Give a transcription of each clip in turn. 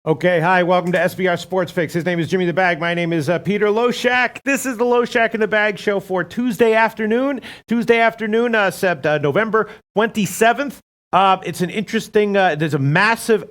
Okay, hi, welcome to SBR Sports Fix. His name is Jimmy the Bag. My name is Peter Loshak. This is the Loshak in the Bag show for Tuesday afternoon, November 27th. It's an interesting, there's a massive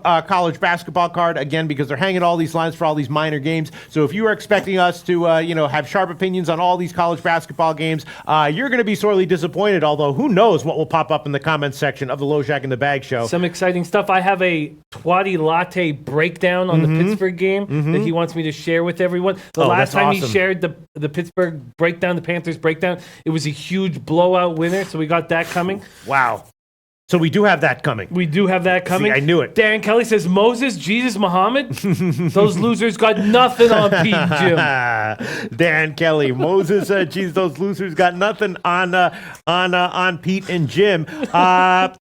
college basketball card, again, because they're hanging all these lines for all these minor games. So if you are expecting us to, have sharp opinions on all these college basketball games, you're going to be sorely disappointed, although who knows what will pop up in the comments section of the Loshak in the Bag show. Some exciting stuff. I have a Twatty Latte breakdown on the Pittsburgh game that he wants me to share with everyone. The last time he shared the Pittsburgh breakdown, the Panthers breakdown, it was a huge blowout winner, so we got that coming. Wow. So we do have that coming. We do have that coming. See, I knew it. Dan Kelly says, Moses, Jesus, Muhammad, those losers got nothing on Pete and Jim. Dan Kelly, Moses, Jesus, those losers got nothing on Pete and Jim. I'll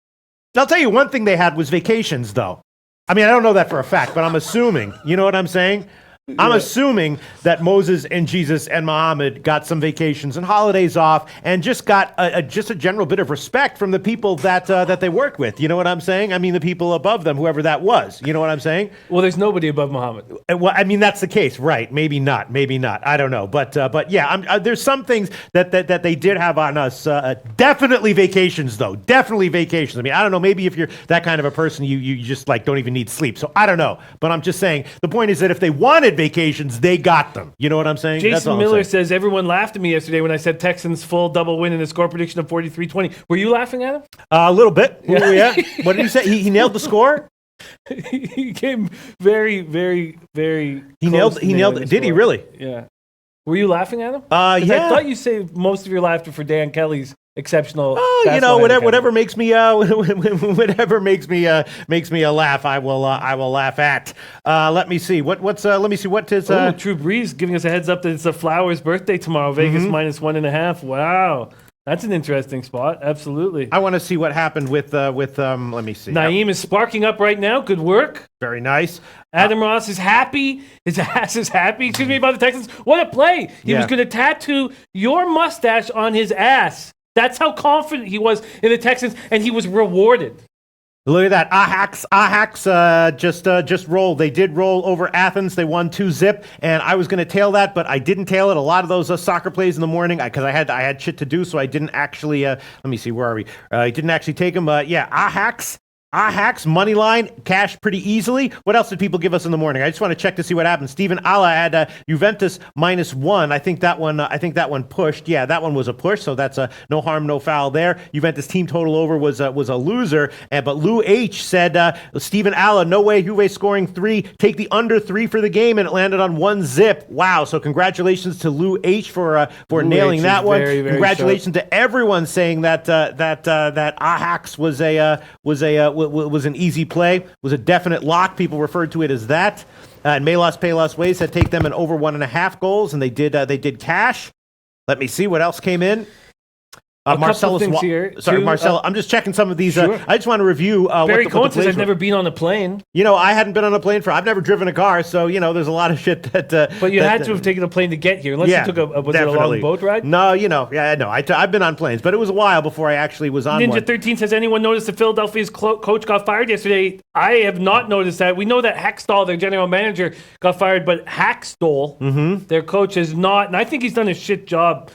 tell you one thing they had was vacations, though. I mean, I don't know that for a fact, but I'm assuming. You know what I'm saying? I'm assuming that Moses and Jesus and Muhammad got some vacations and holidays off and just got just a general bit of respect from the people that they worked with. You know what I'm saying? I mean, the people above them, whoever that was. You know what I'm saying? Well, there's nobody above Muhammad. Well, I mean, that's the case, right? Maybe not. I don't know. But yeah, there's some things that they did have on us. Definitely vacations, though. Definitely vacations. I mean, I don't know. Maybe if you're that kind of a person, you just like don't even need sleep. So I don't know. But I'm just saying the point is that if they wanted vacations, they got them. You know what I'm saying? Jason Miller says, everyone laughed at me yesterday when I said Texans full double win in the score prediction of 43-20. Were you laughing at him? A little bit. Yeah. What did he say? He nailed the score? He came very, very, very He nailed it. Did he really? Yeah. Were you laughing at him? Yeah. I thought you saved most of your laughter for Dan Kelly's exceptional. Whatever makes me whatever makes me laugh, I will laugh at. Let me see what is True Breeze giving us a heads up that it's a Flowers' birthday tomorrow. Vegas -1.5. Wow. That's an interesting spot. Absolutely. I want to see what happened with let me see. Naeem is sparking up right now. Good work. Very nice. Adam Ross is happy. His ass is happy. Excuse me, about the Texans. What a play. He was going to tattoo your mustache on his ass. That's how confident he was in the Texans, and he was rewarded. Look at that. Ajax just rolled. They did roll over Athens. They won 2-0, and I was going to tail that, but I didn't tail it. A lot of those soccer plays in the morning, because I had shit to do, so I didn't actually, let me see, where are we? I didn't actually take them. Ajax, money line, cash pretty easily. What else did people give us in the morning? I just want to check to see what happened. Stephen Alla had Juventus -1. I think that one pushed. Yeah, that one was a push, so that's no harm, no foul there. Juventus team total over was a loser. But Lou H said, Stephen Alla, no way Juve scoring 3. Take the under 3 for the game, and it landed on 1-0. Wow, so congratulations to Lou H for nailing that one. Very, very congratulations to everyone saying that Ajax was an easy play, was a definite lock. People referred to it as that. And Melos Palos Ways had take them in over 1.5 goals, and they did cash. Let me see what else came in. Marcellus here. Marcelo. I'm just checking some of these. Sure. I just want to review. Barry Cohen says, I've never been on a plane. I hadn't been on a plane I've never driven a car, so there's a lot of shit that. But you had to have taken a plane to get here, unless you took was it a long boat ride? No, I've been on planes, but it was a while before I actually was on one. Ninja 13 says, anyone noticed that Philadelphia's coach got fired yesterday? I have not noticed that. We know that Hackstall, their general manager, got fired, but Hackstall, their coach, is not, and I think he's done a shit job.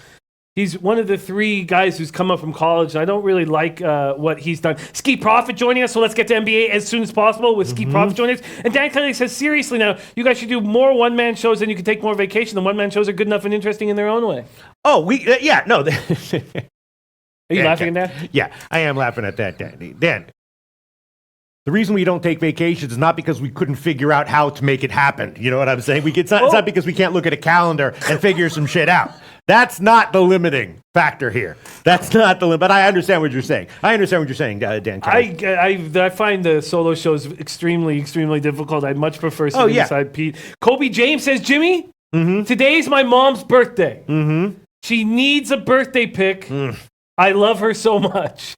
He's one of the 3 guys who's come up from college. I don't really like what he's done. Ski Profit joining us, so let's get to NBA as soon as possible with Ski Profit joining us. And Dan Kelly says, seriously now, you guys should do more one-man shows, and you can take more vacation. The one-man shows are good enough and interesting in their own way. Oh, no. Are you laughing at that? Yeah, I am laughing at that, Dan. The reason we don't take vacations is not because we couldn't figure out how to make it happen. You know what I'm saying? It's not because we can't look at a calendar and figure some shit out. That's not the limiting factor here. That's not the limit. But I understand what you're saying. Dan Kelly. I find the solo shows extremely, extremely difficult. I'd much prefer sitting beside Pete. Kobe James says, Jimmy, today's my mom's birthday. She needs a birthday pic. I love her so much.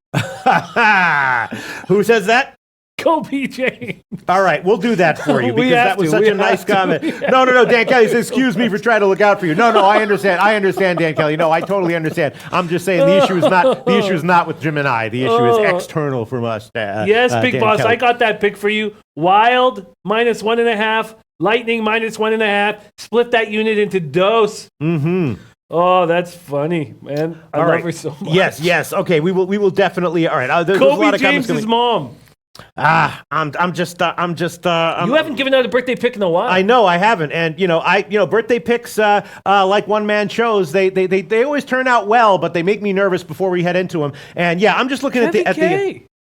Who says that? Kobe James. All right, we'll do that for you We because have that was to. such We a nice have to. comment. No, Dan Kelly says, excuse me for trying to look out for you. No, I understand, Dan Kelly. No, I totally understand. I'm just saying the issue is not with Jim and I. The issue is external from us. Yes, Big Dan Boss, Kelly. I got that pick for you. Wild -1.5, Lightning -1.5. Split that unit into dose. Mm-hmm. Oh, that's funny, man. I love her so much. Yes. Okay, we will definitely. All right. There's a lot Kobe of comments James' coming. mom. I'm just. You haven't given out a birthday pick in a while. I know I haven't, and birthday picks like one man shows. They always turn out well, but they make me nervous before we head into them. And yeah, I'm just looking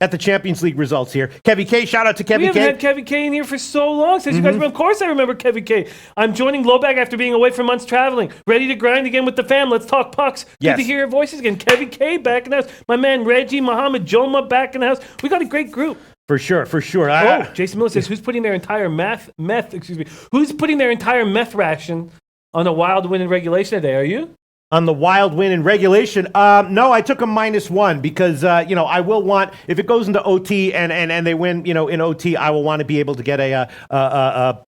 at the Champions League results here. Kevy K, shout out to Kevy We K. haven't had Kevy K in here for so long. Since you guys, of course I remember Kevy K. I'm joining LoBag after being away for months traveling. Ready to grind again with the fam. Let's talk pucks. Yes. Good to hear your voices again. Kevy K back in the house. My man Reggie, Muhammad, Joma back in the house. We got a great group. For sure. Jason Miller says, who's putting their entire who's putting their entire meth ration on a Wild win in regulation today? Are you? On the Wild win in regulation, no, I took a -1 because I will want, if it goes into OT and they win, in OT, I will want to be able to get a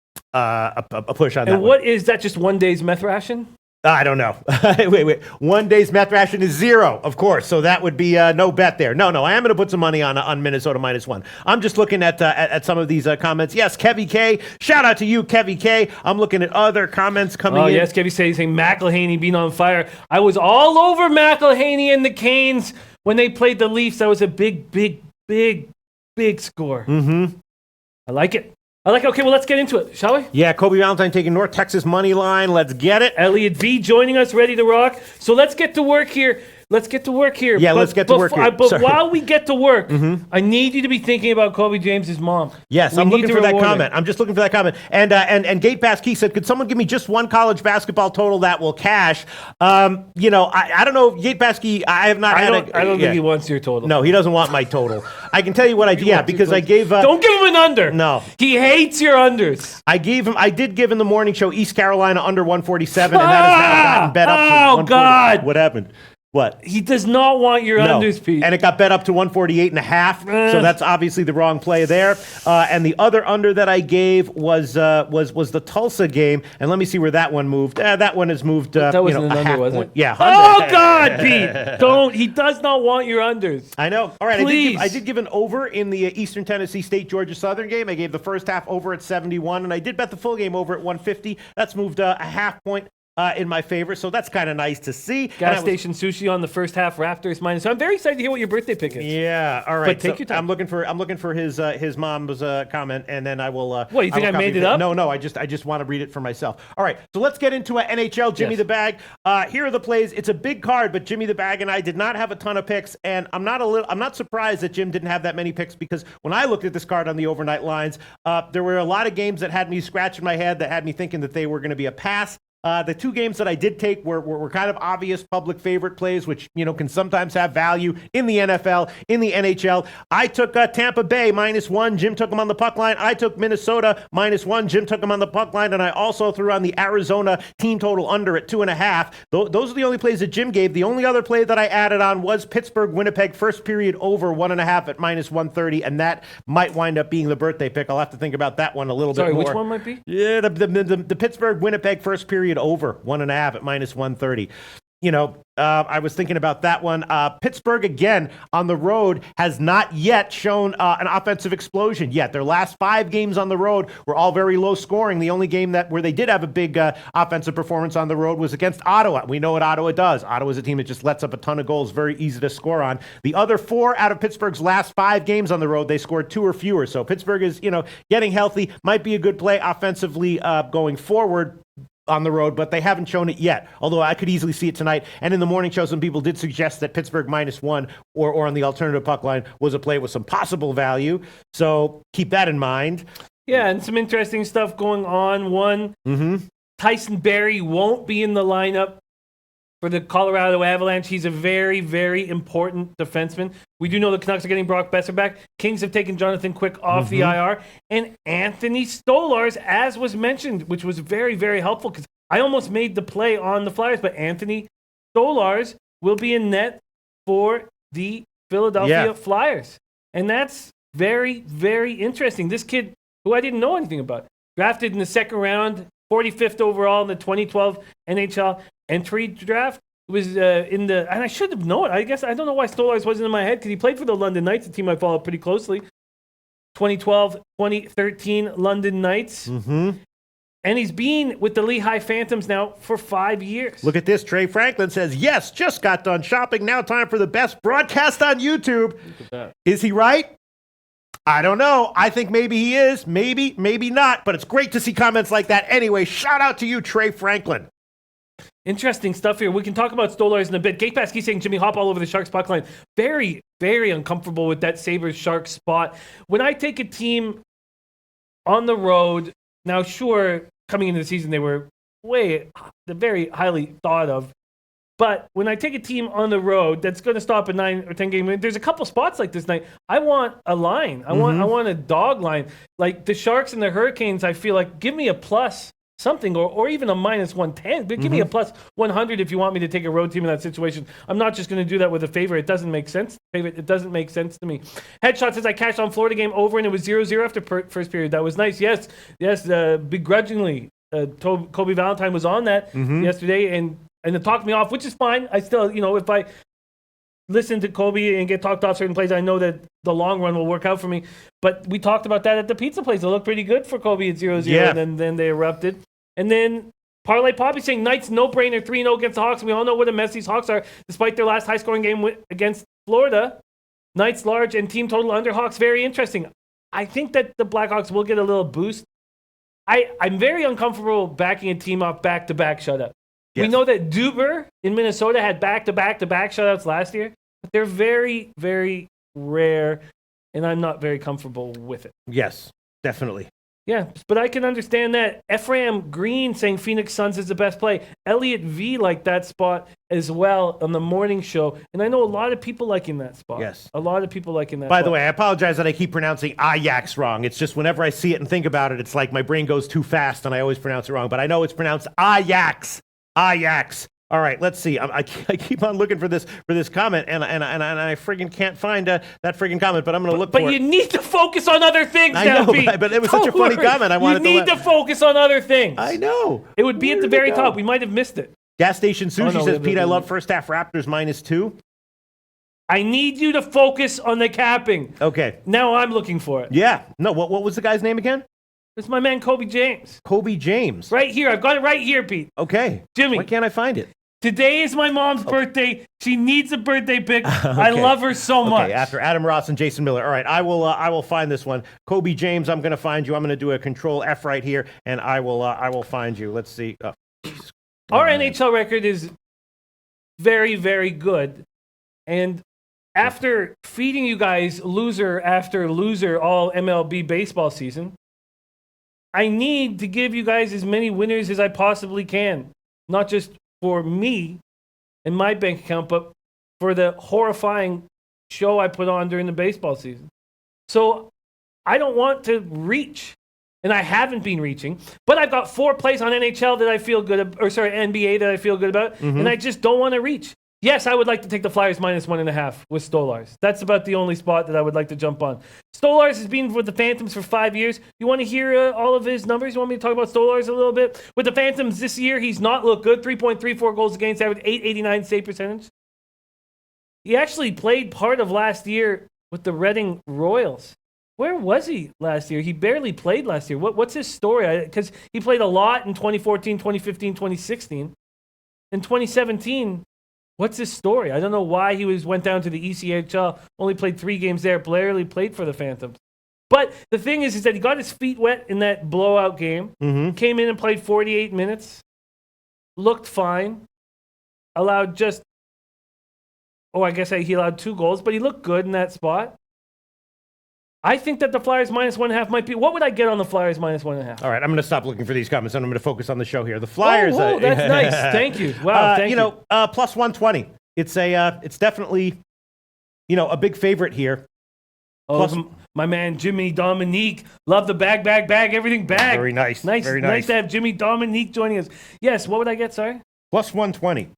push on that. And what is that? Just 1 day's meth ration? I don't know. Wait. 1 day's meth ration is 0, of course. So that would be no bet there. No. I am going to put some money on Minnesota -1. I'm just looking at some of these comments. Yes, Kevy K. Shout out to you, Kevy K. I'm looking at other comments coming in. Oh, yes, Kevy saying McElhaney being on fire. I was all over McElhaney and the Canes when they played the Leafs. That was a big score. Mm-hmm. I like it. Okay, well, let's get into it, shall we? Yeah, Kobe Valentine taking North Texas money line. Let's get it. L&TB joining us, ready to rock. So let's get to work here. Yeah, let's get to work here. But while we get to work, I need you to be thinking about Kobe James's mom. Yes, I'm looking for that comment. I'm just looking for that comment. And Gate Bass Key said, could someone give me just one college basketball total that will cash? I don't know, Gate Bass Key, I have not had I don't think he wants your total. No, he doesn't want my total. I can tell you what I did. Yeah, because I gave. Don't give him an under. No, he hates your unders. I did give in the morning show East Carolina under 147, and that has now gotten bet up to 140. God! What happened? What? He does not want your unders, Pete. And it got bet up to 148.5. So that's obviously the wrong play there. And the other under that I gave was the Tulsa game. And let me see where that one moved. That one has moved. That wasn't an under, was it? Yeah. Oh God, Pete! Don't. He does not want your unders. I know. All right. Please. I did give an over in the Eastern Tennessee State Georgia Southern game. I gave the first half over at 71, and I did bet the full game over at 150. That's moved a half point in my favor, so that's kind of nice to see. Gas station sushi on the first half, Raptors minus. So I'm very excited to hear what your birthday pick is. Yeah, all right. But take your time. I'm looking for his mom's comment, and then I will. What, you think I made it up? No. I just want to read it for myself. All right, so let's get into NHL. Jimmy the Bag. Here are the plays. It's a big card, but Jimmy the Bag and I did not have a ton of picks, and I'm not surprised that Jim didn't have that many picks, because when I looked at this card on the overnight lines, there were a lot of games that had me scratching my head, that had me thinking that they were going to be a pass. The two games that I did take were kind of obvious public favorite plays, which, can sometimes have value in the NFL, in the NHL. I took Tampa Bay -1. Jim took them on the puck line. I took Minnesota -1. Jim took them on the puck line. And I also threw on the Arizona team total under at 2.5. Those are the only plays that Jim gave. The only other play that I added on was Pittsburgh Winnipeg first period over 1.5 at -130. And that might wind up being the birthday pick. I'll have to think about that one a little bit more. Sorry, which one might be? Yeah, the Pittsburgh Winnipeg first period over 1.5 at -130. I was thinking about that one. Pittsburgh, again, on the road, has not yet shown an offensive explosion yet. Their last 5 games on the road were all very low scoring. The only game where they did have a big offensive performance on the road was against Ottawa. We know what Ottawa does. Ottawa's a team that just lets up a ton of goals, very easy to score on. The other 4 out of Pittsburgh's last 5 games on the road, they scored 2 or fewer. So Pittsburgh is, getting healthy, might be a good play offensively going forward on the road, but they haven't shown it yet, although I could easily see it tonight. And in the morning show, some people did suggest that Pittsburgh -1 or on the alternative puck line was a play with some possible value. So keep that in mind. Yeah, and some interesting stuff going on. One, Tyson Barrie won't be in the lineup for the Colorado Avalanche. He's a very, very important defenseman. We do know the Canucks are getting Brock Besser back. Kings have taken Jonathan Quick off the IR. And Anthony Stolarz, as was mentioned, which was very, very helpful, because I almost made the play on the Flyers, but Anthony Stolarz will be in net for the Philadelphia Flyers. And that's Very, very interesting. This kid, who I didn't know anything about, drafted in the second round, 45th overall in the 2012 NHL entry draft. Was and I should have known. I guess I don't know why Stolarz wasn't in my head because he played for the London Knights, a team I follow pretty closely. 2012, 2013 London Knights. Mm-hmm. And he's been with the Lehigh Phantoms now for 5 years. Look at this. Trey Franklin says, yes, just got done shopping. Now time for the best broadcast on YouTube. Look at that. Is he right? I don't know. I think maybe he is. Maybe, maybe not. But it's great to see comments like that. Anyway, shout out to you, Trey Franklin. Interesting stuff here. We can talk about Stolarz in a bit. Gate Pass keeps saying Jimmy Hop all over the Sharks puck line. Very, very uncomfortable with that Sabres-Sharks spot. When I take a team on the road, now sure, coming into the season, they were very highly thought of. But when I take a team on the road that's going to stop a 9 or 10 game, there's a couple spots like this night. I want a line. I want a dog line. Like the Sharks and the Hurricanes, I feel like give me a plus something or even a minus 110. But give me a plus 100 if you want me to take a road team in that situation. I'm not just going to do that with a favorite. It doesn't make sense. It doesn't make sense to me. Headshot says I cashed on Florida game over and it was 0-0 after first period. That was nice. Yes, begrudgingly. Kobe Valentine was on that yesterday and it talked me off, which is fine. I still, if I listen to Kobe and get talked off certain plays, I know that the long run will work out for me. But we talked about that at the pizza place. It looked pretty good for Kobe at 0-0, and then they erupted. And then Parlay Poppy saying Knights no-brainer 3-0 against the Hawks. We all know what a mess these Hawks are, despite their last high-scoring game against Florida. Knights large and team total under Hawks. Very interesting. I think that the Blackhawks will get a little boost. I'm very uncomfortable backing a team off back-to-back shutout. Yes. We know that Duber in Minnesota had back-to-back-to-back shutouts last year, but they're very, very rare, and I'm not very comfortable with it. Yes, definitely. Yeah, but I can understand that. Ephraim Green saying Phoenix Suns is the best play. Elliot V liked that spot as well on the morning show, and I know a lot of people liking that spot. Yes. A lot of people liking that By spot. the way, I apologize that I keep pronouncing Ajax wrong. It's just whenever I see it and think about it, it's like my brain goes too fast and I always pronounce it wrong, but I know it's pronounced Ajax. Ajax. All right, let's see. I keep on looking for this comment, and I friggin' can't find that friggin' comment, but I'm going to look for it. But you need to focus on other things I now, know, Pete. but it was such a funny comment. You need to focus on other things. I know. It would be at the very top. We might have missed it. Gas Station Sushi says, Pete, I love first half Raptors -2. I need you to focus on the capping. Okay. Now I'm looking for it. Yeah. No, what was the guy's name again? It's my man, Kobe James. Kobe James. Right here. I've got it right here, Pete. Okay. Jimmy. Why can't I find it? Today is my mom's birthday. She needs a birthday pic. Okay. I love her so much. Okay, after Adam Ross and Jason Miller. All right, I will find this one. Kobe James, I'm going to find you. I'm going to do a Control F right here, and I will find you. Let's see. Our NHL record is very, very good. And after feeding you guys loser after loser all MLB baseball season, I need to give you guys as many winners as I possibly can. Not just for me and my bank account, but for the horrifying show I put on during the baseball season. So I don't want to reach, and I haven't been reaching, but I've got 4 plays on NHL that I feel good about, NBA that I feel good about, and I just don't want to reach. Yes, I would like to take the Flyers -1.5 with Stolarz. That's about the only spot that I would like to jump on. Stolarz has been with the Phantoms for 5 years. You want to hear all of his numbers? You want me to talk about Stolarz a little bit? With the Phantoms this year, he's not looked good. 3.34 goals against average, .889 save percentage. He actually played part of last year with the Reading Royals. Where was he last year? He barely played last year. What's his story? Because he played a lot in 2014, 2015, 2016. In 2017... what's his story? I don't know why he went down to the ECHL, only played 3 games there, barely played for the Phantoms. But the thing is that he got his feet wet in that blowout game, came in and played 48 minutes, looked fine, allowed he allowed 2 goals, but he looked good in that spot. I think that the Flyers -1.5 might be. What would I get on the Flyers -1.5? All right, I'm going to stop looking for these comments and I'm going to focus on the show here. The Flyers. Oh, that's nice. Thank you. Wow. Thank you. Plus 120. It's definitely, a big favorite here. Oh, plus, my man Jimmy Dominique. Love the bag, everything bag. Very nice. Very nice to have Jimmy Dominique joining us. Yes. What would I get? Sorry. Plus 120.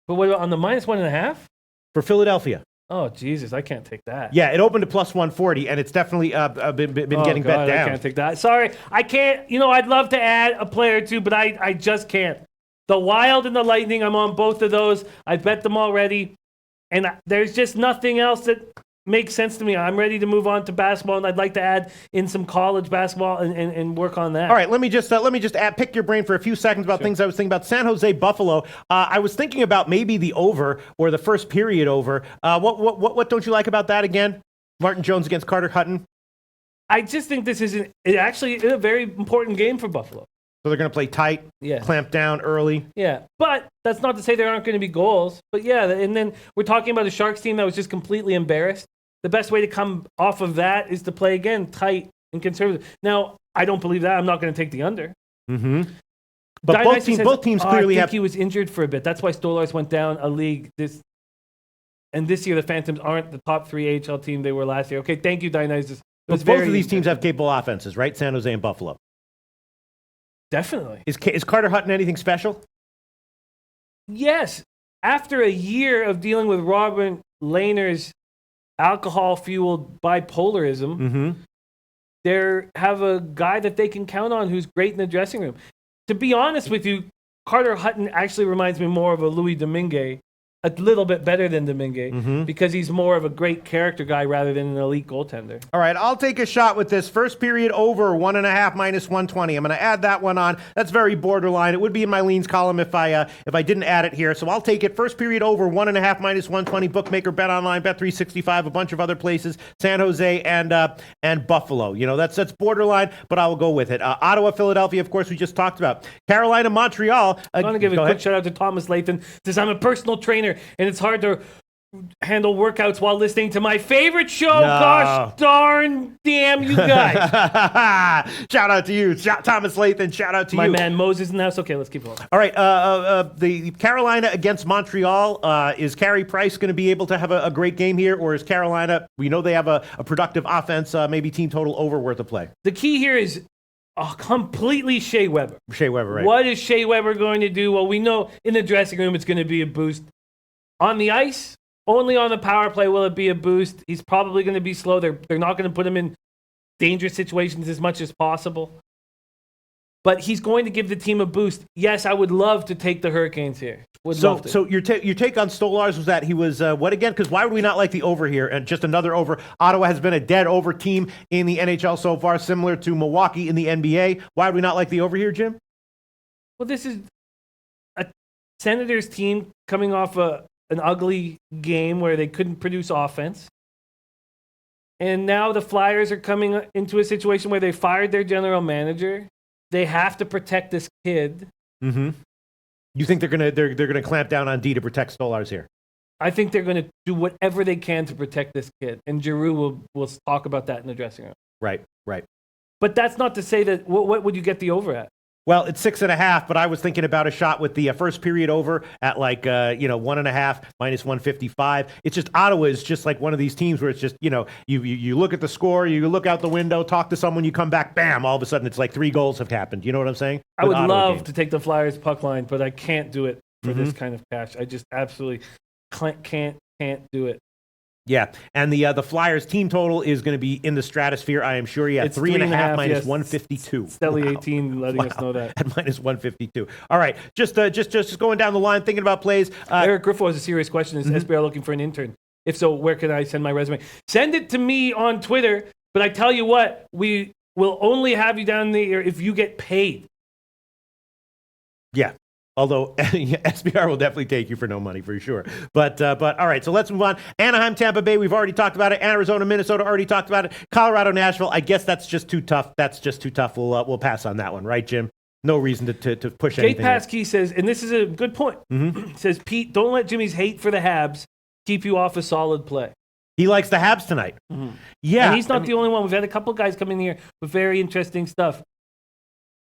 But what about on the -1.5? For Philadelphia. Oh, Jesus, I can't take that. Yeah, it opened to plus 140, and it's definitely been getting bet down. I can't take that. Sorry, I can't. I'd love to add a player or two, but I just can't. The Wild and the Lightning, I'm on both of those. I bet them already, and there's just nothing else that makes sense to me. I'm ready to move on to basketball, and I'd like to add in some college basketball and work on that. All right, let me just pick your brain for a few seconds about things I was thinking about. San Jose, Buffalo. I was thinking about maybe the over or the first period over. What don't you like about that again? Martin Jones against Carter Hutton. I just think this is actually a very important game for Buffalo. So they're going to play tight, clamp down early. Yeah, but that's not to say there aren't going to be goals. But yeah, and then we're talking about a Sharks team that was just completely embarrassed. The best way to come off of that is to play again tight and conservative. Now, I don't believe that. I'm not going to take the under. Mm-hmm. But both teams clearly he was injured for a bit. That's why Stolarz went down a league. This year, the Phantoms aren't the top 3 AHL team they were last year. Okay, thank you, Dionysus. But both of these teams have capable offenses, right? San Jose and Buffalo. Definitely. Is Carter Hutton anything special? Yes. After a year of dealing with Robin Lehner's alcohol-fueled bipolarism, they have a guy that they can count on who's great in the dressing room. To be honest with you, Carter Hutton actually reminds me more of a Louis Domingue, a little bit better than Domingue, because he's more of a great character guy rather than an elite goaltender. All right, I'll take a shot with this. First period over, 1.5 minus 120. I'm going to add that one on. That's very borderline. It would be in my leans column if I didn't add it here. So I'll take it. First period over, 1.5 minus 120. Bookmaker, Bet Online, Bet365, a bunch of other places. San Jose and Buffalo. That's borderline, but I will go with it. Ottawa, Philadelphia, of course, we just talked about. Carolina, Montreal. I want to give a quick shout out to Thomas Lathan. Says I'm a personal trainer, and it's hard to handle workouts while listening to my favorite show. No. Gosh darn damn you guys. Shout out to you. Thomas Lathan, shout out to my you. My man Moses in the house. Okay, let's keep going. All right, the Carolina against Montreal. Is Carey Price going to be able to have a great game here, or is Carolina, we know they have a productive offense, maybe team total over worth a play? The key here is completely Shea Weber. Shea Weber, right. What is Shea Weber going to do? Well, we know in the dressing room it's going to be a boost. On the ice, only on the power play will it be a boost. He's probably going to be slow. They're not going to put him in dangerous situations as much as possible. But he's going to give the team a boost. Yes, I would love to take the Hurricanes here. So your take on Stolarz was that he was what again? Because why would we not like the over here? And just another over. Ottawa has been a dead over team in the NHL so far, similar to Milwaukee in the NBA. Why would we not like the over here, Jim? Well, this is a Senators team coming off an ugly game where they couldn't produce offense. And now the Flyers are coming into a situation where they fired their general manager. They have to protect this kid. Mm-hmm. You think they're gonna clamp down on D to protect Stolarz here? I think they're going to do whatever they can to protect this kid. And Giroux will talk about that in the dressing room. Right. But that's not to say that, what would you get the over at? Well, it's 6.5, but I was thinking about a shot with the first period over at 1.5 minus 155. It's just Ottawa is just like one of these teams where it's just, you look at the score, you look out the window, talk to someone, you come back, bam, all of a sudden it's like 3 goals have happened. You know what I'm saying? I would love to take the Flyers puck line, but I can't do it for this kind of cash. I just absolutely can't do it. Yeah, and the Flyers team total is going to be in the stratosphere, I am sure. Yeah, 3.5 minus 152. Stelly 18 letting us know that. At minus 152. All right, just going down the line, thinking about plays. Eric Griffo has a serious question. Is SBR looking for an intern? If so, where can I send my resume? Send it to me on Twitter, but I tell you what, we will only have you down there if you get paid. Yeah. Although SBR will definitely take you for no money for sure. But all right, so let's move on. Anaheim, Tampa Bay, we've already talked about it. Arizona, Minnesota, already talked about it. Colorado, Nashville, I guess that's just too tough. We'll pass on that one, right, Jim? No reason to push anything. Jake Paskey says, and this is a good point, says, Pete, don't let Jimmy's hate for the Habs keep you off a solid play. He likes the Habs tonight. Yeah. And he's not the only one. We've had a couple guys come in here with very interesting stuff.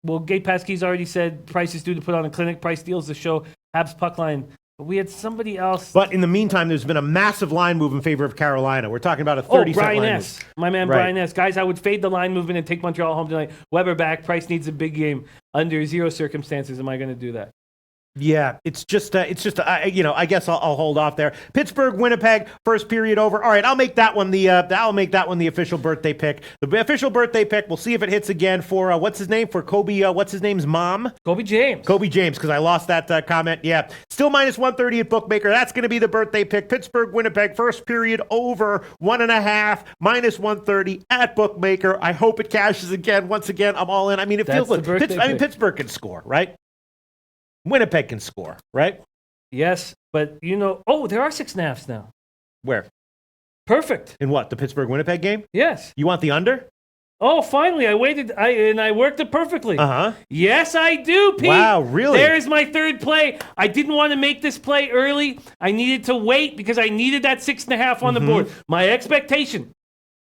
Well, Gabe Paskey's already said Price is due to put on a clinic. Price steals the show. Habs puck line. But we had somebody else. But in the meantime, there's been a massive line move in favor of Carolina. We're talking about a 30-cent Brian line S. move. My man, Right. Brian S. Guys, I would fade the line movement and take Montreal home tonight. Weber back. Price needs a big game. Under 0 circumstances am I going to do that. Yeah, it's just, I guess I'll hold off there. Pittsburgh, Winnipeg, first period over. All right, I'll make that one the official birthday pick. The official birthday pick. We'll see if it hits again for what's his name, for Kobe. What's his name's mom? Kobe James. Kobe James, because I lost that comment. Yeah, still minus 130 at bookmaker. That's going to be the birthday pick. Pittsburgh, Winnipeg, first period over 1.5 minus 130 at bookmaker. I hope it cashes again. Once again, I'm all in. I mean, it feels like Pittsburgh can score, right? Winnipeg can score, right? Yes, but there are 6.5s now. Where? Perfect. In what? The Pittsburgh-Winnipeg game? Yes. You want the under? Oh, finally, I waited, and I worked it perfectly. Uh-huh. Yes, I do, Pete. Wow, really? There's my third play. I didn't want to make this play early. I needed to wait because I needed that 6.5 on the board. My expectation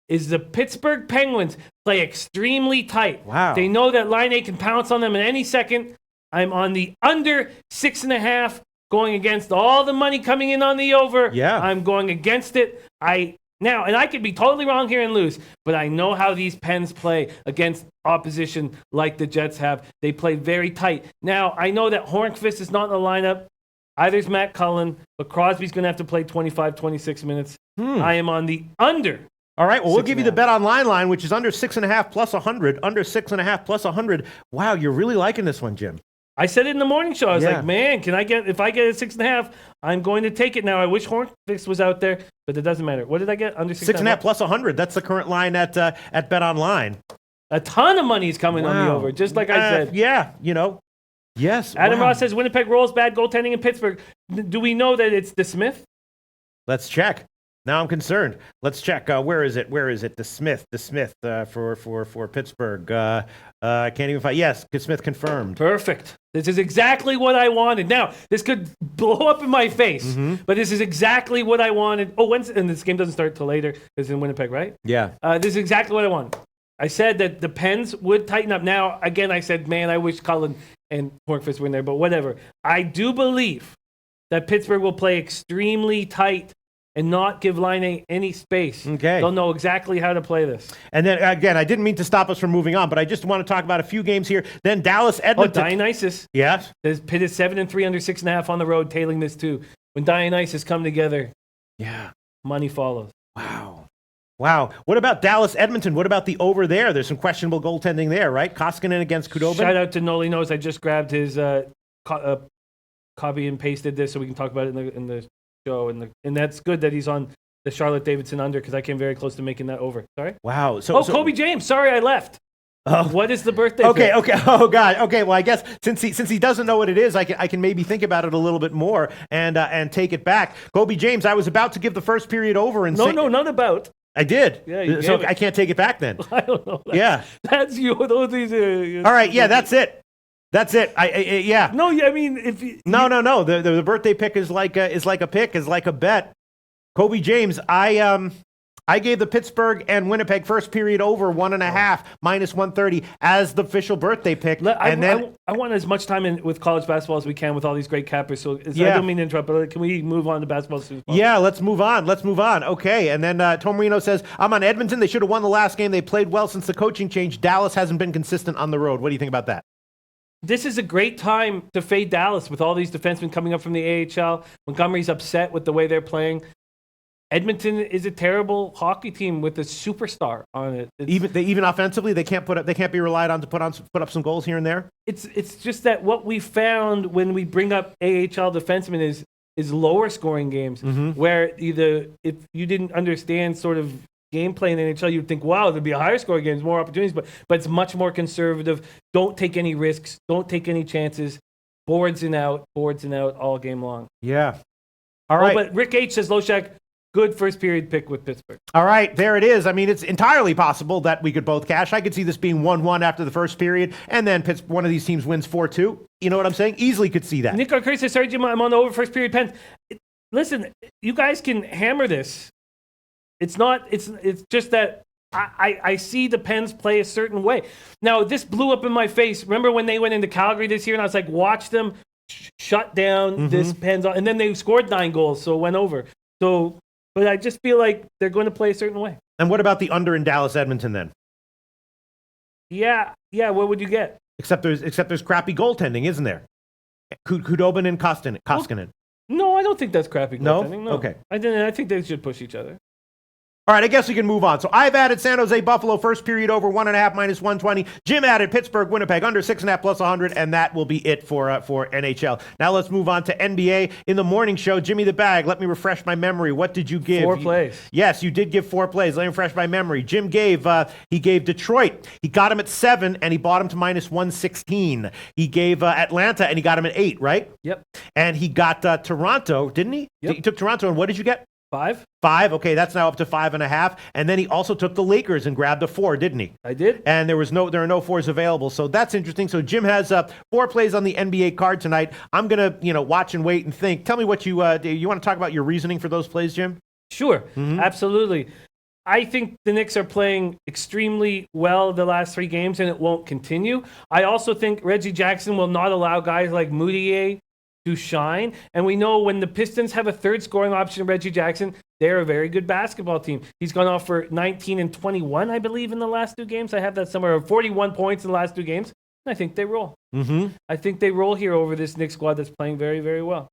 is the Pittsburgh Penguins play extremely tight. Wow. They know that Line A can pounce on them at any second. I'm on the under 6.5, going against all the money coming in on the over. Yeah. I'm going against it. Now, and I could be totally wrong here and lose, but I know how these Pens play against opposition like the Jets have. They play very tight. Now, I know that Hornqvist is not in the lineup. Either's Matt Cullen, but Crosby's going to have to play 25, 26 minutes. I am on the under. All right, well, we'll give you the bet online line, which is under 6.5 plus 100. Under 6.5 plus 100. Wow, you're really liking this one, Jim. I said it in the morning show. I was like, man, if I get a 6.5, I'm going to take it now. I wish Hornqvist was out there, but it doesn't matter. What did I get? Under 6.5 plus 100. That's the current line at Bet Online. A ton of money is coming on the over, just like I said. Yeah, Yes. Adam Ross says Winnipeg rolls bad goaltending in Pittsburgh. Do we know that it's DeSmith? Let's check. Now I'm concerned. Let's check. Where is it? DeSmith for Pittsburgh. I can't even find. Yes, DeSmith confirmed. Perfect. This is exactly what I wanted. Now, this could blow up in my face, but this is exactly what I wanted. Oh, and this game doesn't start till later. It's in Winnipeg, right? Yeah. This is exactly what I wanted. I said that the Pens would tighten up. Now, again, I said, man, I wish Cullen and Hornqvist were in there, but whatever. I do believe that Pittsburgh will play extremely tight and not give Line A any space. Okay. They'll know exactly how to play this. And then, again, I didn't mean to stop us from moving on, but I just want to talk about a few games here. Then Dallas, Edmonton. Dionysus. Yes. Pitt is 7-3 under 6.5 on the road, tailing this too. When Dionysus come together, money follows. Wow. What about Dallas, Edmonton? What about the over there? There's some questionable goaltending there, right? Koskinen against Khudobin. Shout out to Noli Knows. I just grabbed his copy and pasted this so we can talk about it in the show, and that's good that he's on the Charlotte Davidson under because I came very close to making that over. Sorry. Wow. Kobe James. Sorry, I left. What is the birthday? Okay. Oh God. Okay. Well, I guess since he doesn't know what it is, I can maybe think about it a little bit more and take it back. Kobe James. I was about to give the first period over and not about. I did. Yeah. So I can't take it back then. I don't know. That's you. All right. Yeah. That's it. That's it. Yeah. No, I mean, if you, no. The birthday pick is like a bet. Kobe James. I gave the Pittsburgh and Winnipeg first period over 1.5 minus 130 as the official birthday pick. I want as much time with college basketball as we can with all these great cappers. So I don't mean to interrupt, but can we move on to basketball soon? Yeah, let's move on. Okay, and then Tom Marino says, I'm on Edmonton. They should have won the last game. They played well since the coaching change. Dallas hasn't been consistent on the road. What do you think about that? This is a great time to fade Dallas with all these defensemen coming up from the AHL. Montgomery's upset with the way they're playing. Edmonton is a terrible hockey team with a superstar on it. Even offensively, they can't be relied on to put up some goals here and there. It's just that what we found when we bring up AHL defensemen is lower scoring games where either if you didn't understand sort of gameplay in the NHL, you'd think, wow, there'd be a higher scoring games, more opportunities, but it's much more conservative. Don't take any risks. Don't take any chances. Boards and out all game long. Yeah. All right. But Rick H says, Loshak, good first period pick with Pittsburgh. All right, there it is. I mean, it's entirely possible that we could both cash. I could see this being 1-1 after the first period, and then one of these teams wins 4-2. You know what I'm saying? Easily could see that. Nick Arcuri says, sorry, Jim, I'm on the over first period Pens. Listen, you guys can hammer this. It's just that I see the Pens play a certain way. Now, this blew up in my face. Remember when they went into Calgary this year, and I was like, watch them shut down this Pens, and then they scored 9 goals, so it went over. But I just feel like they're going to play a certain way. And what about the under in Dallas Edmonton then? Yeah. What would you get? Except there's crappy goaltending, isn't there? Khudobin and Koskinen. No, I don't think that's crappy No? goaltending. No. Okay. I think they should push each other. All right, I guess we can move on. So I've added San Jose Buffalo first period over 1.5 minus 120. Jim added Pittsburgh Winnipeg under 6.5 plus 100, and that will be it for NHL. Now let's move on to NBA. In the morning show, Jimmy the Bag, let me refresh my memory. What did you give? 4 plays. Yes, you did give 4 plays. Let me refresh my memory. Jim gave Detroit. He got him at 7, and he bought him to minus 116. He gave Atlanta, and he got him at 8, right? Yep. And he got Toronto, didn't he? Yep. He took Toronto, and what did you get? 5. 5. Okay, that's now up to 5.5. And then he also took the Lakers and grabbed a 4, didn't he? I did. And there are no 4s available. So that's interesting. So Jim has 4 plays on the NBA card tonight. I'm gonna watch and wait and think. Tell me what you want to talk about your reasoning for those plays, Jim? Sure, absolutely. I think the Knicks are playing extremely well the last 3 games, and it won't continue. I also think Reggie Jackson will not allow guys like Moutier to shine. And we know when the Pistons have a third scoring option, Reggie Jackson, they're a very good basketball team. He's gone off for 19 and 21, I believe, in the last 2 games. I have that somewhere, 41 points in the last 2 games. And I think they roll. I think they roll here over this Knicks squad that's playing very, very well.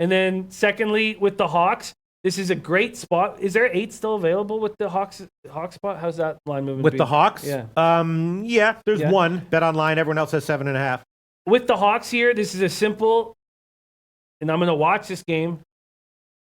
And then secondly, with the Hawks, this is a great spot. Is there 8 still available with the Hawks spot? How's that line moving? With the Hawks? Yeah. Yeah, there's 1. Bet online. Everyone else has 7.5. With the Hawks here, this is a simple, and I'm going to watch this game,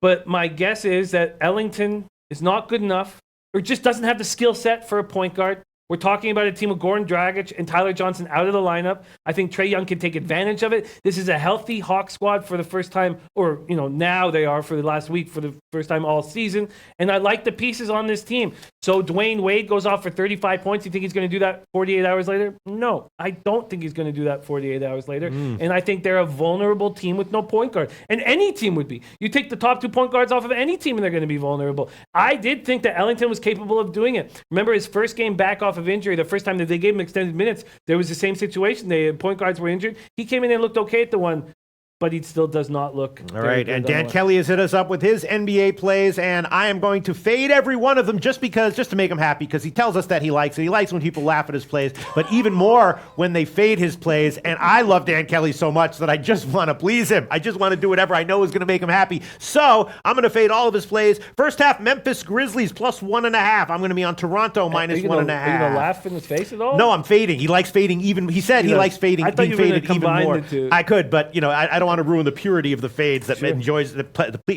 but my guess is that Ellington is not good enough or just doesn't have the skill set for a point guard. We're talking about a team with Goran Dragic and Tyler Johnson out of the lineup. I think Trae Young can take advantage of it. This is a healthy Hawks squad for the first time, or now they are for the last week for the first time all season. And I like the pieces on this team. So Dwayne Wade goes off for 35 points. You think he's going to do that 48 hours later? No, I don't think he's going to do that 48 hours later. And I think they're a vulnerable team with no point guard. And any team would be. You take the top 2 point guards off of any team and they're going to be vulnerable. I did think that Ellington was capable of doing it. Remember his first game back off of injury, the first time that they gave him extended minutes, there was the same situation. The point guards were injured. He came in and looked okay at the one, but he still does not look. All right, and Dan Kelly has hit us up with his NBA plays, and I am going to fade every one of them just to make him happy, because he tells us that he likes it. He likes when people laugh at his plays, but even more when they fade his plays, and I love Dan Kelly so much that I just want to please him. I just want to do whatever I know is going to make him happy. So I'm going to fade all of his plays. First half, Memphis Grizzlies plus 1.5. I'm going to be on Toronto minus 1.5. Are you going to laugh in his face at all? No, I'm fading. He likes fading even. He said he likes fading. I thought you were going to combine more. the two. I could, but I don't want to ruin the purity of the fades that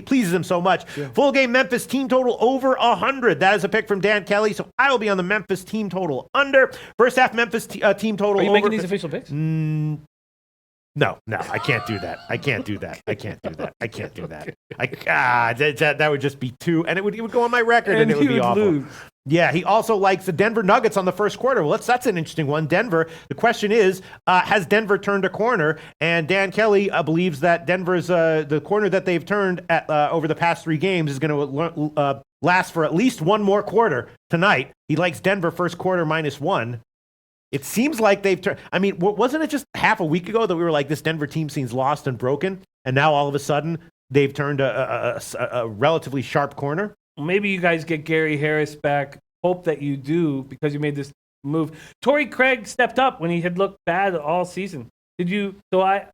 pleases him so much. Full game Memphis team total over 100. That is a pick from Dan Kelly, so I will be on the Memphis team total under. First half Memphis team total over. Are you making these official picks? No, I can't do that. I can't do that. That would just be too, and it would go on my record, and it would be awful. Lose. Yeah, he also likes the Denver Nuggets on the first quarter. Well, that's an interesting one. Denver. The question is, has Denver turned a corner? And Dan Kelly believes that Denver's the corner that they've turned at over the past 3 games is going to last for at least one more quarter tonight. He likes Denver first quarter minus 1. It seems like they've turned. I mean, wasn't it just half a week ago that we were like, this Denver team seems lost and broken, and now all of a sudden they've turned a relatively sharp corner? Maybe you guys get Gary Harris back. Hope that you do, because you made this move. Torrey Craig stepped up when he had looked bad all season. Did you? So I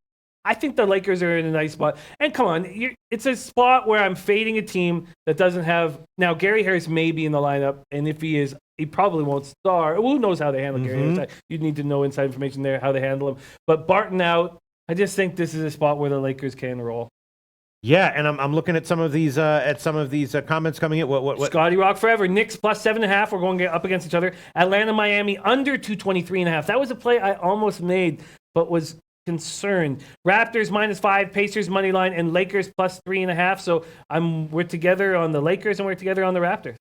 think the Lakers are in a nice spot. And come on, it's a spot where I'm fading a team that doesn't have. Now, Gary Harris may be in the lineup, and if he is, he probably won't start. Who knows how they handle Gary Harris? You'd need to know inside information there, how they handle him. But Barton out, I just think this is a spot where the Lakers can roll. Yeah, and I'm looking at some of these comments coming in. What? Scotty Rock forever. Knicks plus 7.5. We're going up against each other. Atlanta, Miami under 223.5. That was a play I almost made, but was concerned. Raptors -5, Pacers money line, and Lakers plus 3.5. So we're together on the Lakers and we're together on the Raptors.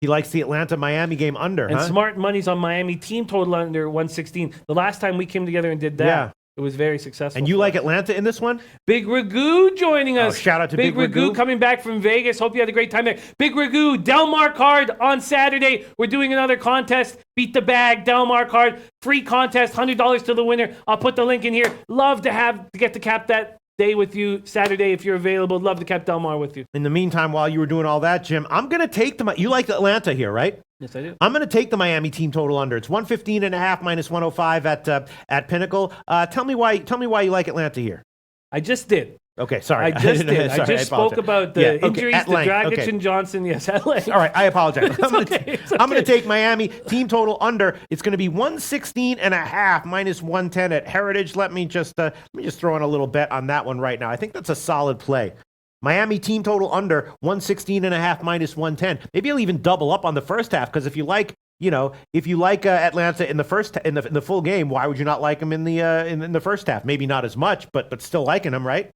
He likes the Atlanta-Miami game under, and smart money's on Miami team total under 116. The last time we came together and did that, it was very successful. And you like Atlanta in this one? Big Ragu joining us. Shout out to Big Ragu coming back from Vegas. Hope you had a great time there. Big Ragu, Delmar card on Saturday. We're doing another contest. Beat the bag, Delmar card. Free contest, $100 to the winner. I'll put the link in here. Love to get to cap that day with you Saturday if you're available. Love to cap Delmar with you. In the meantime, while you were doing all that, Jim, I'm going to take you like Atlanta here, right? Yes, I do. I'm going to take the Miami team total under. It's 115.5 minus 105 at Pinnacle. Tell me why you like Atlanta here. I just did. Okay, sorry. I just did. Sorry, I just spoke apologize. about the Yeah, okay, injuries at to length, Dragic okay. and Johnson. Yes, at length. All right, I apologize. I'm going okay. to take Miami team total under. It's going to be 116.5 minus 110 at Heritage. Let me just throw in a little bet on that one right now. I think that's a solid play. Miami team total under 116.5 minus 110. Maybe I'll even double up on the first half because if you like Atlanta in the full game, why would you not like them in the first half? Maybe not as much, but still liking them, right?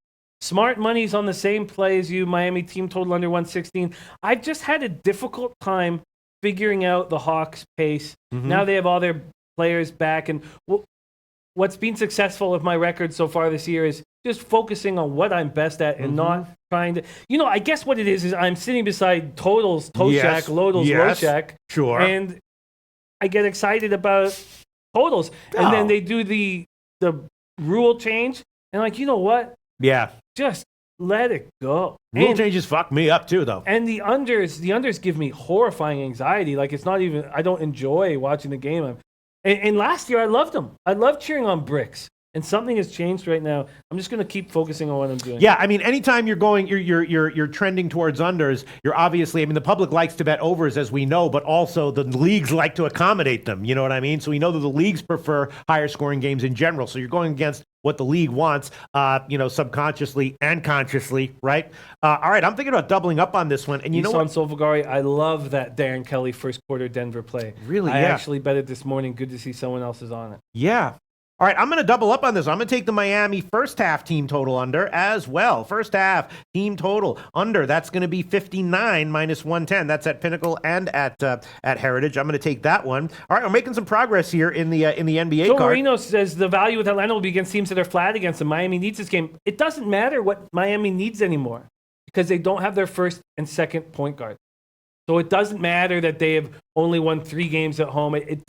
Smart money's on the same play as you. Miami team total under 116. I've just had a difficult time figuring out the Hawks' pace. Mm-hmm. Now they have all their players back, and what's been successful with my record so far this year is just focusing on what I'm best at and not trying to. I guess what it is I'm sitting beside Totals, Toshak, Yes. Lodals, Yes. Roshak, Sure. and I get excited about Totals, and then they do the rule change, and you know what? Yeah. Just let it go. Rule changes fuck me up too, though. And the unders give me horrifying anxiety. It's not even, I don't enjoy watching the game. And last year I loved them. I loved cheering on Bricks. And something has changed right now. I'm just going to keep focusing on what I'm doing. Yeah, I mean, anytime you're trending towards unders, you're obviously, the public likes to bet overs, as we know, but also the leagues like to accommodate them. You know what I mean? So we know that the leagues prefer higher scoring games in general. So you're going against what the league wants, subconsciously and consciously, right? All right, I'm thinking about doubling up on this one. And you know what? Solfagari, I love that Darren Kelly first quarter Denver play. Really, I yeah. actually bet it this morning. Good to see someone else is on it. Yeah. All right, I'm going to double up on this. I'm going to take the Miami first half team total under as well. First half team total under. That's going to be 59 minus 110. That's at Pinnacle and at Heritage. I'm going to take that one. All right, we're making some progress here in the NBA Joe card. Marino says the value with Atlanta will be against teams that are flat against them. Miami needs this game. It doesn't matter what Miami needs anymore because they don't have their first and second point guard. So it doesn't matter that they have only won 3 games at home. It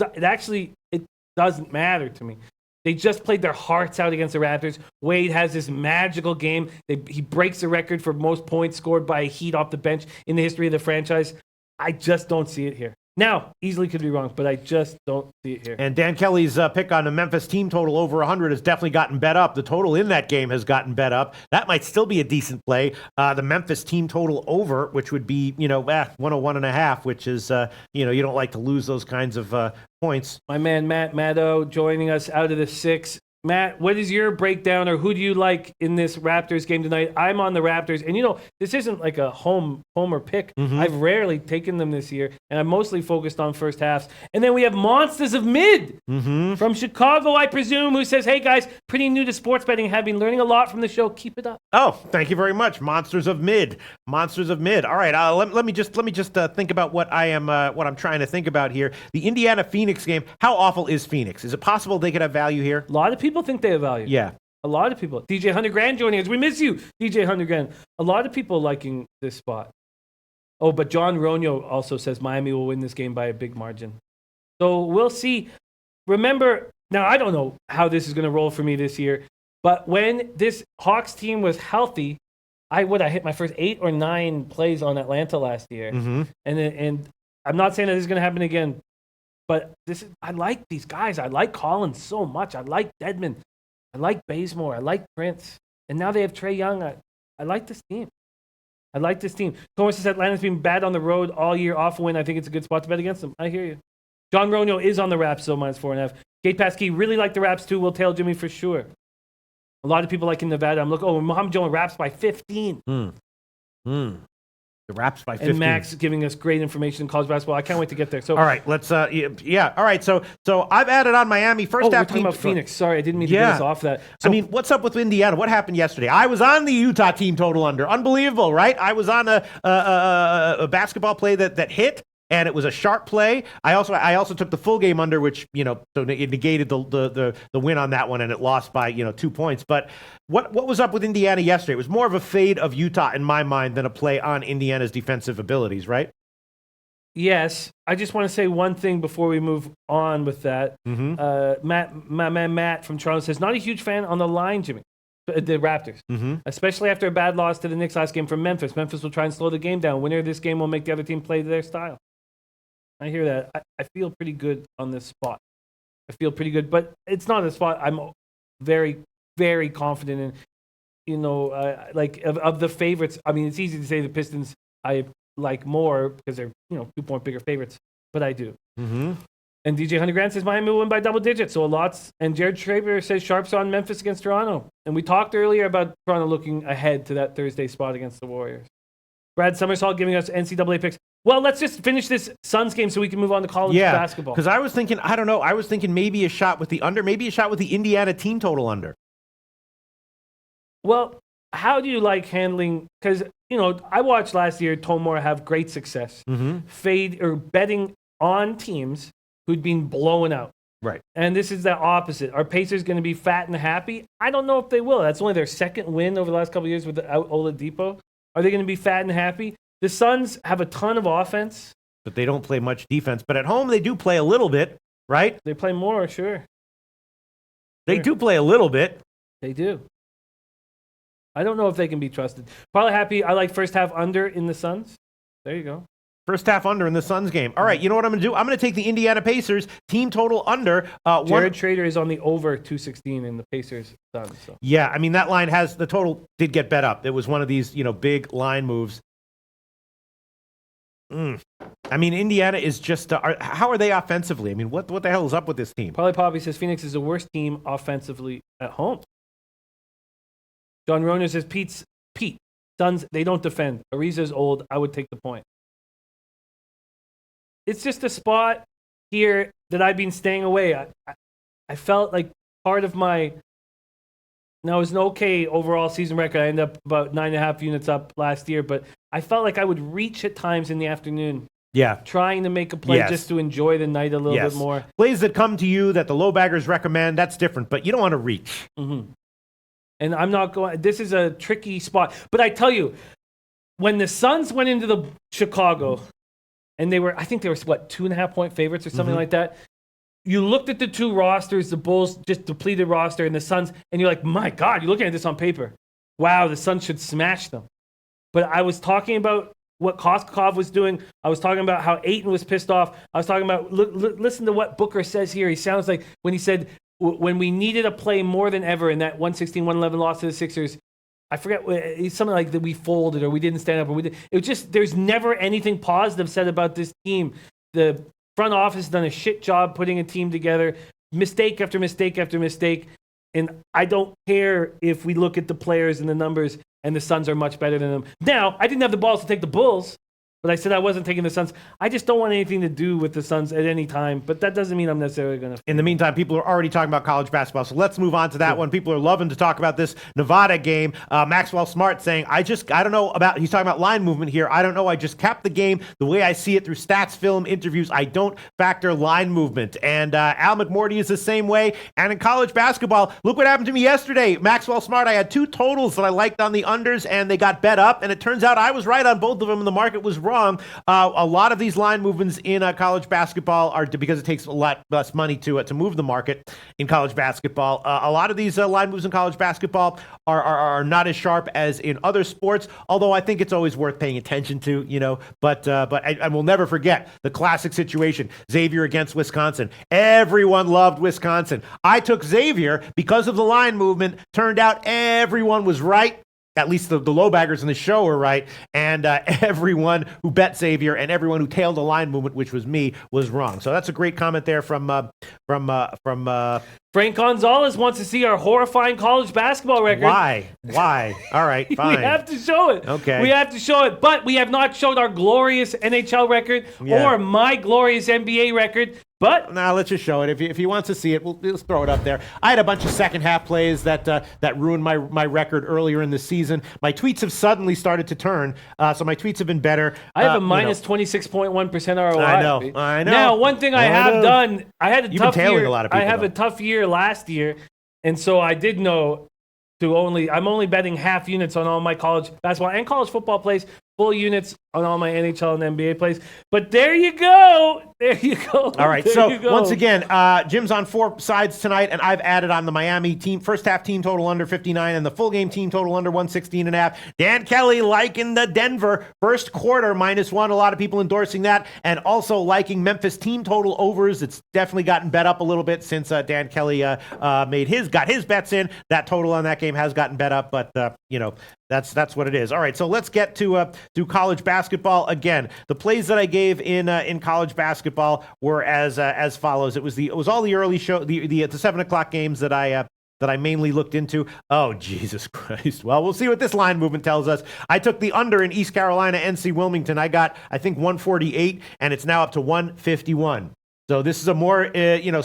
doesn't matter to me. They just played their hearts out against the Raptors. Wade has this magical game. He breaks the record for most points scored by a Heat off the bench in the history of the franchise. I just don't see it here. Now, easily could be wrong, but I just don't see it here. And Dan Kelly's pick on the Memphis team total over 100 has definitely gotten bet up. The total in that game has gotten bet up. That might still be a decent play. The Memphis team total over, which would be, 101.5, which is, you don't like to lose those kinds of points. My man, Matt Maddow, joining us out of the 6. Matt, what is your breakdown, or who do you like in this Raptors game tonight? I'm on the Raptors, and this isn't like a homer pick. I've rarely taken them this year, and I'm mostly focused on first halves. And then we have Monsters of Mid from Chicago, I presume, who says, "Hey guys, pretty new to sports betting, have been learning a lot from the show. Keep it up." Oh, thank you very much, Monsters of Mid. Monsters of Mid. All right, let me just think about what I'm trying to think about here. The Indiana Phoenix game. How awful is Phoenix? Is it possible they could have value here? A lot of people think they have value. Yeah. A lot of people. DJ 100 Grand joining us. We miss you, DJ 100 Grand. A lot of people liking this spot. Oh, but John Ronyo also says Miami will win this game by a big margin. So we'll see. Remember, now I don't know how this is going to roll for me this year, but when this Hawks team was healthy, I hit my first 8 or 9 plays on Atlanta last year. And I'm not saying that this is going to happen again, but I like these guys. I like Collins so much. I like Dedmon. I like Bazemore. I like Prince. And now they have Trae Young. I like this team. Thomas says Atlanta's been bad on the road all year, off a win. I think it's a good spot to bet against them. I hear you. John Ronyo is on the Raps, so minus 4.5. Gate Pass Key really like the Raps too. Will tail Jimmy for sure. A lot of people like in Nevada. I'm looking. Mohamed Joe and Raps by 15. The Raps by 15. And Max giving us great information in college basketball. I can't wait to get there. So, all right, let's. All right. So I've added on Miami first we're half. talking about Phoenix. Sorry, I didn't mean to get us off that. So, what's up with Indiana? What happened yesterday? I was on the Utah team total under. Unbelievable, right? I was on a basketball play that hit. And it was a sharp play. I also took the full game under, which so it negated the win on that one, and it lost by 2 points. But what was up with Indiana yesterday? It was more of a fade of Utah in my mind than a play on Indiana's defensive abilities, right? Yes, I just want to say one thing before we move on with that. Matt from Toronto says not a huge fan on the line, Jimmy. The Raptors, especially after a bad loss to the Knicks last game from Memphis. Memphis will try and slow the game down. Winner of this game will make the other team play their style. I hear that. I feel pretty good on this spot. I feel pretty good, but it's not a spot I'm very, very confident in. like of the favorites. I mean, it's easy to say the Pistons I like more because they're 2-point bigger favorites, but I do. Mm-hmm. And DJ Hunter Grant says Miami will win by double digits, so lots. And Jared Schraber says Sharps on Memphis against Toronto. And we talked earlier about Toronto looking ahead to that Thursday spot against the Warriors. Brad Summersall giving us NCAA picks. Well, let's just finish this Suns game so we can move on to college basketball. Because I was thinking, I don't know, I was thinking maybe a shot with the under, maybe a shot with the Indiana team total under. Well, how do you like handling? Because I watched last year Tomora have great success, fade or betting on teams who'd been blown out. Right. And this is the opposite. Are Pacers going to be fat and happy? I don't know if they will. That's only their second win over the last couple of years without Oladipo. Are they going to be fat and happy? The Suns have a ton of offense. But they don't play much defense. But at home, they do play a little bit, right? They play more, sure. They do play a little bit. They do. I don't know if they can be trusted. Probably happy. I like first half under in the Suns. There you go. First half under in the Suns game. All right, you know what I'm going to do? I'm going to take the Indiana Pacers team total under. Jared Schrader is on the over 216 in the Pacers Suns. So. Yeah, I mean, that line the total did get bet up. It was one of these, big line moves. I mean, Indiana is just, how are they offensively? I mean, what the hell is up with this team? Probably Poppy says Phoenix is the worst team offensively at home. John Roner says Pete, Suns, they don't defend. Ariza's old. I would take the point. It's just a spot here that I've been staying away. I felt like part of my... Now, it was an okay overall season record. I ended up about 9.5 units up last year, but I felt like I would reach at times in the afternoon. Yeah. Trying to make a play just to enjoy the night a little bit more. Plays that come to you that the LoBag'ers recommend, that's different, but you don't want to reach. Mm-hmm. And I'm not going... This is a tricky spot. But I tell you, when the Suns went into the Chicago... And I think they were, 2.5 point favorites or something like that. You looked at the two rosters, the Bulls just depleted roster and the Suns, and you're like, my God, you're looking at this on paper. Wow, the Suns should smash them. But I was talking about what Koskov was doing. I was talking about how Ayton was pissed off. I was talking about, listen to what Booker says here. He sounds like when he said, when we needed a play more than ever in that 116-111 loss to the Sixers, I forget, it's something like that we folded or we didn't stand up or we did. It was just, there's never anything positive said about this team. The front office has done a shit job putting a team together, mistake after mistake after mistake. And I don't care if we look at the players and the numbers and the Suns are much better than them. Now, I didn't have the balls to take the Bulls, but I said I wasn't taking the Suns. I just don't want anything to do with the Suns at any time, but that doesn't mean I'm necessarily going to. In the meantime, people are already talking about college basketball, so let's move on to that one. People are loving to talk about this Nevada game. Maxwell Smart saying, I don't know about, he's talking about line movement here. I don't know. I just capped the game the way I see it through stats, film, interviews. I don't factor line movement. And Al McMorty is the same way. And in college basketball, look what happened to me yesterday. Maxwell Smart, I had two totals that I liked on the unders, and they got bet up. And it turns out I was right on both of them, and the market was wrong. A lot of these line movements in college basketball are because it takes a lot less money to move the market in college basketball. A lot of these line moves in college basketball are not as sharp as in other sports, although I think it's always worth paying attention to, But I will never forget the classic situation, Xavier against Wisconsin. Everyone loved Wisconsin. I took Xavier because of the line movement. Turned out everyone was right. At least the LoBag'ers in the show were right, and everyone who bet Xavier and everyone who tailed the line movement, which was me, was wrong. So that's a great comment there from Frank Gonzalez wants to see our horrifying college basketball record. Why? All right, fine. We have to show it. Okay. We have to show it, but we have not showed our glorious NHL record or my glorious NBA record. But now let's just show it. If he wants to see it, let's throw it up there. I had a bunch of second half plays that ruined my record earlier in the season. My tweets have suddenly started to turn, so my tweets have been better. I have a minus 26.1% ROI. I know. Now, one thing I have done, I had a tough year. A lot of people, I have a tough year last year, and so I did know I'm only betting half units on all my college basketball and college football plays. Full units on all my NHL and NBA plays. But there you go. There you go. All right. There So you go. once again, Jim's on 4 sides tonight, and I've added on the Miami team first half team total under 59 and the full game team total under 116.5. Dan Kelly liking the Denver first quarter -1. A lot of people endorsing that, and also liking Memphis team total overs. It's definitely gotten bet up a little bit since Dan Kelly got his bets in. That total on that game has gotten bet up, but that's what it is. All right, so let's get to college basketball again. The plays that I gave in college basketball were as follows. It was all the early show, the 7:00 games that I mainly looked into. Oh, Jesus Christ. Well, we'll see what this line movement tells us. I took the under in East Carolina, NC Wilmington. I got, I think, 148, and it's now up to 151. So this is a more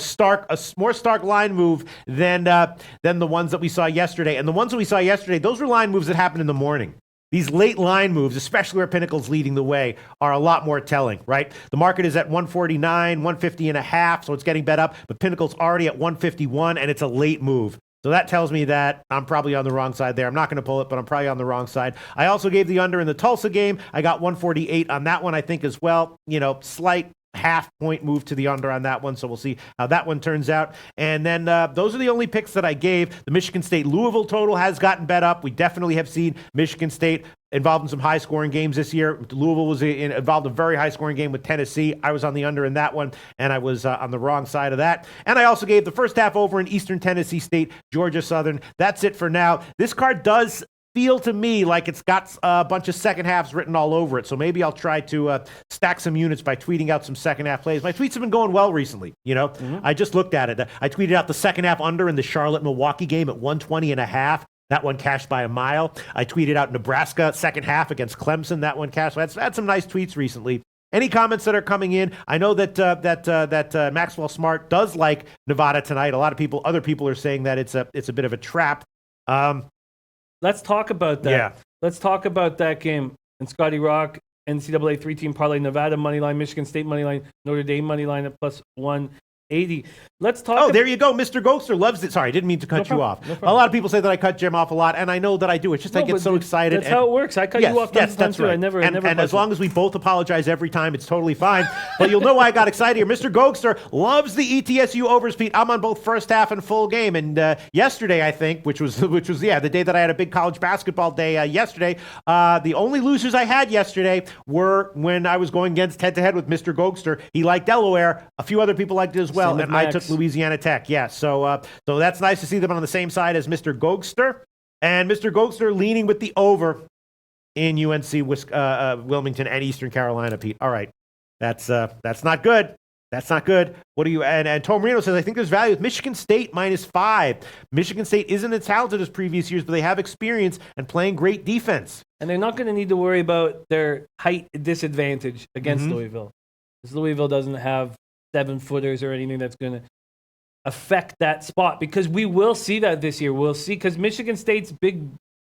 stark line move than the ones that we saw yesterday. And the ones that we saw yesterday, those were line moves that happened in the morning. These late line moves, especially where Pinnacle's leading the way, are a lot more telling, right? The market is at 149, 150.5, so it's getting bet up, but Pinnacle's already at 151, and it's a late move. So that tells me that I'm probably on the wrong side there. I'm not going to pull it, but I'm probably on the wrong side. I also gave the under in the Tulsa game. I got 148 on that one, I think, as well. Slight half-point move to the under on that one, so we'll see how that one turns out. And then those are the only picks that I gave. The Michigan State-Louisville total has gotten bet up. We definitely have seen Michigan State involved in some high-scoring games this year. Louisville was involved in a very high-scoring game with Tennessee. I was on the under in that one, and I was on the wrong side of that. And I also gave the first half over in Eastern Tennessee State, Georgia Southern. That's it for now. This card does feel to me like it's got a bunch of second halves written all over it. So maybe I'll try to stack some units by tweeting out some second half plays. My tweets have been going well recently. I just looked at it. I tweeted out the second half under in the Charlotte-Milwaukee game at 120.5. That one cashed by a mile. I tweeted out Nebraska second half against Clemson. That one cashed. I've had some nice tweets recently. Any comments that are coming in? I know that Maxwell Smart does like Nevada tonight. A lot of other people are saying that it's a bit of a trap. Let's talk about that. Yeah. Let's talk about that game. And Scotty Rock, NCAA 3-team parlay, Nevada money line, Michigan State money line, Notre Dame money line at plus 180. Let's talk. Oh, there you go. Mr. Ghoster loves it. Sorry, I didn't mean to cut you off. A lot of people say that I cut Jim off a lot, and I know that I do. It's just I get so excited. That's how it works. I cut you off. Yes, that's right. I never. And as long as we both apologize every time, it's totally fine. But you'll know why I got excited here. Mr. Ghoster loves the ETSU overs, Pete. I'm on both first half and full game. And yesterday, I think, which was the day that I had a big college basketball day yesterday. The only losers I had yesterday were when I was going against head-to-head with Mr. Ghoster. He liked Delaware. A few other people liked it as well, and I took Louisiana Tech. Yeah, so that's nice to see them on the same side as Mr. Ghoster. And Mr. Ghoster leaning with the over in UNC Wilmington and Eastern Carolina, Pete. All right, that's not good. That's not good. What do you? And Tom Marino says, I think there's value with Michigan State -5. Michigan State isn't as talented as previous years, but they have experience and playing great defense. And they're not going to need to worry about their height disadvantage against Louisville, because Louisville doesn't have 7-footers or anything that's going to affect that spot, because we will see that this year. We'll see, because Michigan State's big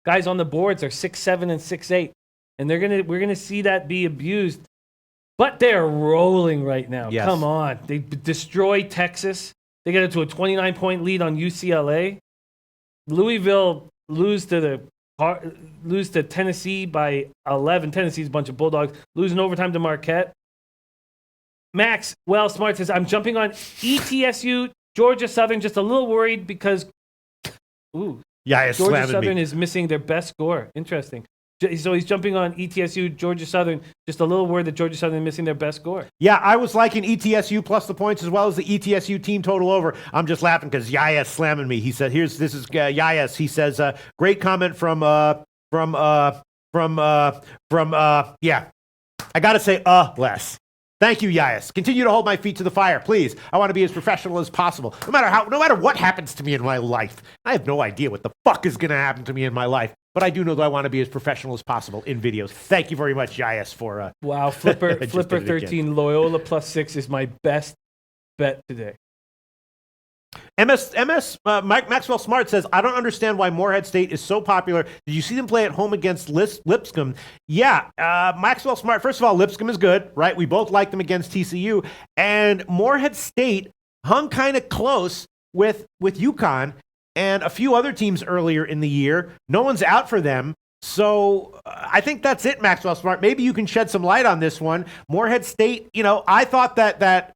guys on the boards are 6'7" and 6'8", and we're gonna see that be abused. But they're rolling right now. Yes. Come on, they destroy Texas. They get into a 29-point lead on UCLA. Louisville lose to Tennessee by 11. Tennessee's a bunch of Bulldogs. Losing overtime to Marquette. Max, Smart says, I'm jumping on ETSU, Georgia Southern, just a little worried because Georgia Southern is missing their best scorer. Interesting. So he's jumping on ETSU, Georgia Southern, just a little worried that Georgia Southern is missing their best scorer. Yeah, I was liking ETSU plus the points as well as the ETSU team total over. I'm just laughing because Yayas slamming me. He said, this is Yayas. He says, great comment from I got to say, less. Thank you, Yayas. Continue to hold my feet to the fire, please. I want to be as professional as possible. No matter what happens to me in my life. I have no idea what the fuck is going to happen to me in my life, but I do know that I want to be as professional as possible in videos. Thank you very much, Yayas, for wow, Flipper 13 Loyola +6 is my best bet today. Maxwell Smart says, I don't understand why Morehead State is so popular. Did you see them play at home against Lipscomb? Yeah, Maxwell Smart, first of all, Lipscomb is good, right? We both liked them against TCU. And Morehead State hung kind of close with UConn and a few other teams earlier in the year. No one's out for them. So I think that's it, Maxwell Smart. Maybe you can shed some light on this one. Morehead State, I thought that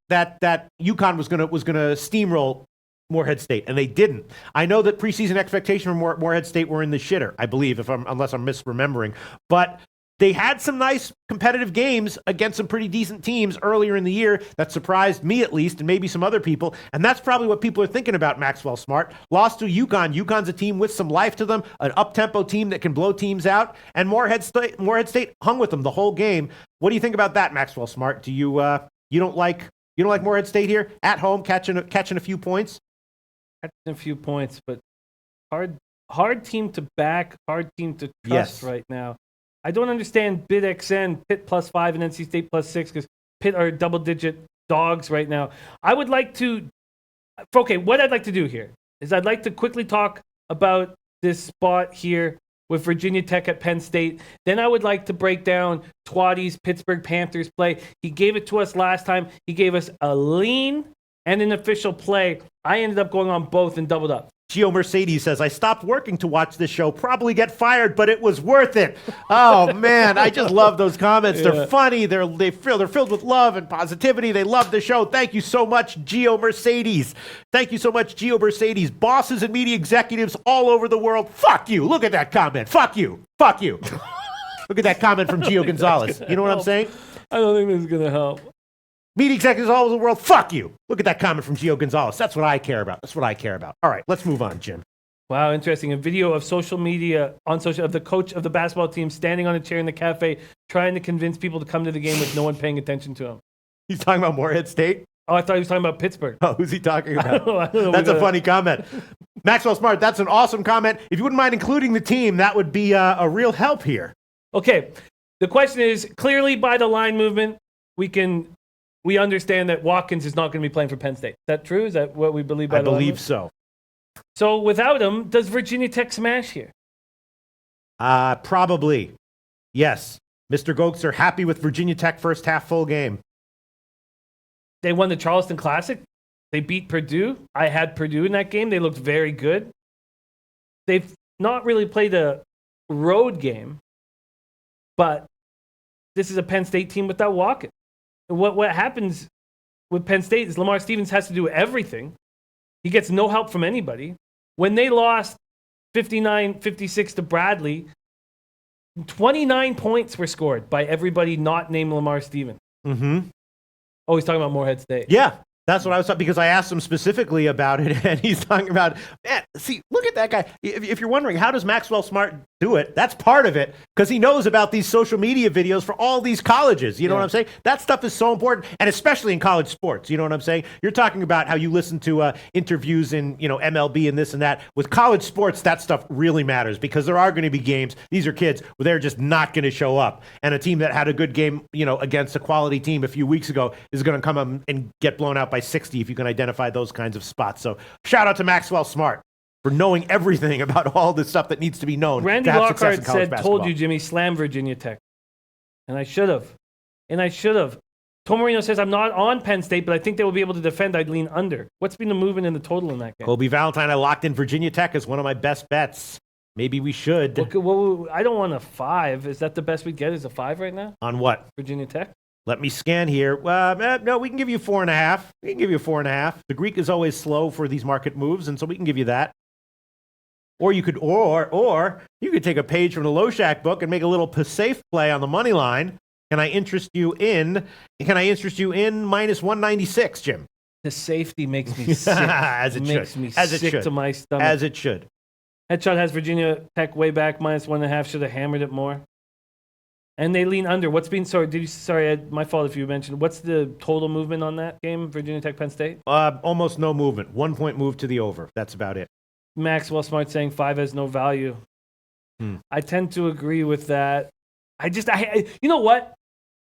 UConn was gonna steamroll Morehead State, and they didn't. I know that preseason expectations for Morehead State were in the shitter, I believe, unless I'm misremembering. But they had some nice competitive games against some pretty decent teams earlier in the year that surprised me at least, and maybe some other people. And that's probably what people are thinking about Maxwell Smart. Lost to UConn. UConn's a team with some life to them, an up-tempo team that can blow teams out. And Morehead State hung with them the whole game. What do you think about that, Maxwell Smart? Do you you don't like Morehead State here at home catching a few points? Catching a few points, but hard team to back, hard team to trust right now. I don't understand BidXN, Pitt +5 and NC State +6, because Pitt are double-digit dogs right now. What I'd like to do here is I'd like to quickly talk about this spot here with Virginia Tech at Penn State. Then I would like to break down Twatty's Pittsburgh Panthers play. He gave it to us last time. He gave us a lean and an official play. I ended up going on both and doubled up. Gio Mercedes says, I stopped working to watch this show. Probably get fired, but it was worth it. Oh, man, I just love those comments. They're funny. They're filled with love and positivity. They love the show. Thank you so much, Gio Mercedes. Thank you so much, Gio Mercedes. Bosses and media executives all over the world. Fuck you. Look at that comment. Fuck you. Fuck you. Look at that comment from Gio Gonzalez. You know what I'm saying? I don't think this is going to help. Media executives all over the world, fuck you. Look at that comment from Gio Gonzalez. That's what I care about. All right, let's move on, Jim. Wow, interesting. A video of social media of the coach of the basketball team standing on a chair in the cafe trying to convince people to come to the game with no one paying attention to him. He's talking about Morehead State? Oh, I thought he was talking about Pittsburgh. Oh, who's he talking about? I don't know That's a funny comment. Maxwell Smart, that's an awesome comment. If you wouldn't mind including the team, that would be a real help here. Okay, the question is, clearly by the line movement, we understand that Watkins is not going to be playing for Penn State. Is that true? Is that what we believe? I believe so. So without him, does Virginia Tech smash here? Probably. Yes. Mr. Gokes are happy with Virginia Tech first half full game. They won the Charleston Classic. They beat Purdue. I had Purdue in that game. They looked very good. They've not really played a road game, but this is a Penn State team without Watkins. What happens with Penn State is Lamar Stevens has to do everything. He gets no help from anybody. When they lost 59-56 to Bradley, 29 points were scored by everybody not named Lamar Stevens. Mm-hmm. Oh, he's talking about Morehead State. Yeah. That's what I was talking, because I asked him specifically about it, and he's talking about, man, see, look at that guy. If you're wondering, how does Maxwell Smart do it? That's part of it, because he knows about these social media videos for all these colleges. You know what I'm saying? That stuff is so important, and especially in college sports. You know what I'm saying? You're talking about how you listen to interviews in, MLB and this and that. With college sports, that stuff really matters, because there are going to be games. These are kids where they're just not going to show up. And a team that had a good game, against a quality team a few weeks ago is going to come up and get blown out by 60 if you can identify those kinds of spots. So shout out to Maxwell Smart for knowing everything about all the stuff that needs to be known. Randy to have success in Lockhart college said, basketball. told you, Jimmy, slam Virginia Tech. And I should have. Tomarino says, I'm not on Penn State, but I think they will be able to defend. I'd lean under. What's been the movement in the total in that game? Kobe Valentine, I locked in Virginia Tech as one of my best bets. Maybe we should. Well, I don't want a 5. Is that the best we get, is a 5 right now? On what? Virginia Tech? Let me scan here. No, we can give you 4.5. We can give you 4.5. The Greek is always slow for these market moves, and so we can give you that. Or you could, or you could take a page from the Loshak book and make a little safe play on the money line. Can I interest you in minus 196, Jim? The safety makes me sick. As it makes should. me As it sick should. to my stomach. As it should. Headshot has Virginia Tech way back, minus 1.5. Should have hammered it more. And they lean under. My fault if you mentioned. What's the total movement on that game, Virginia Tech, Penn State? Almost no movement. 1 point move to the over. That's about it. Maxwell Smart saying 5 has no value. I tend to agree with that. You know what?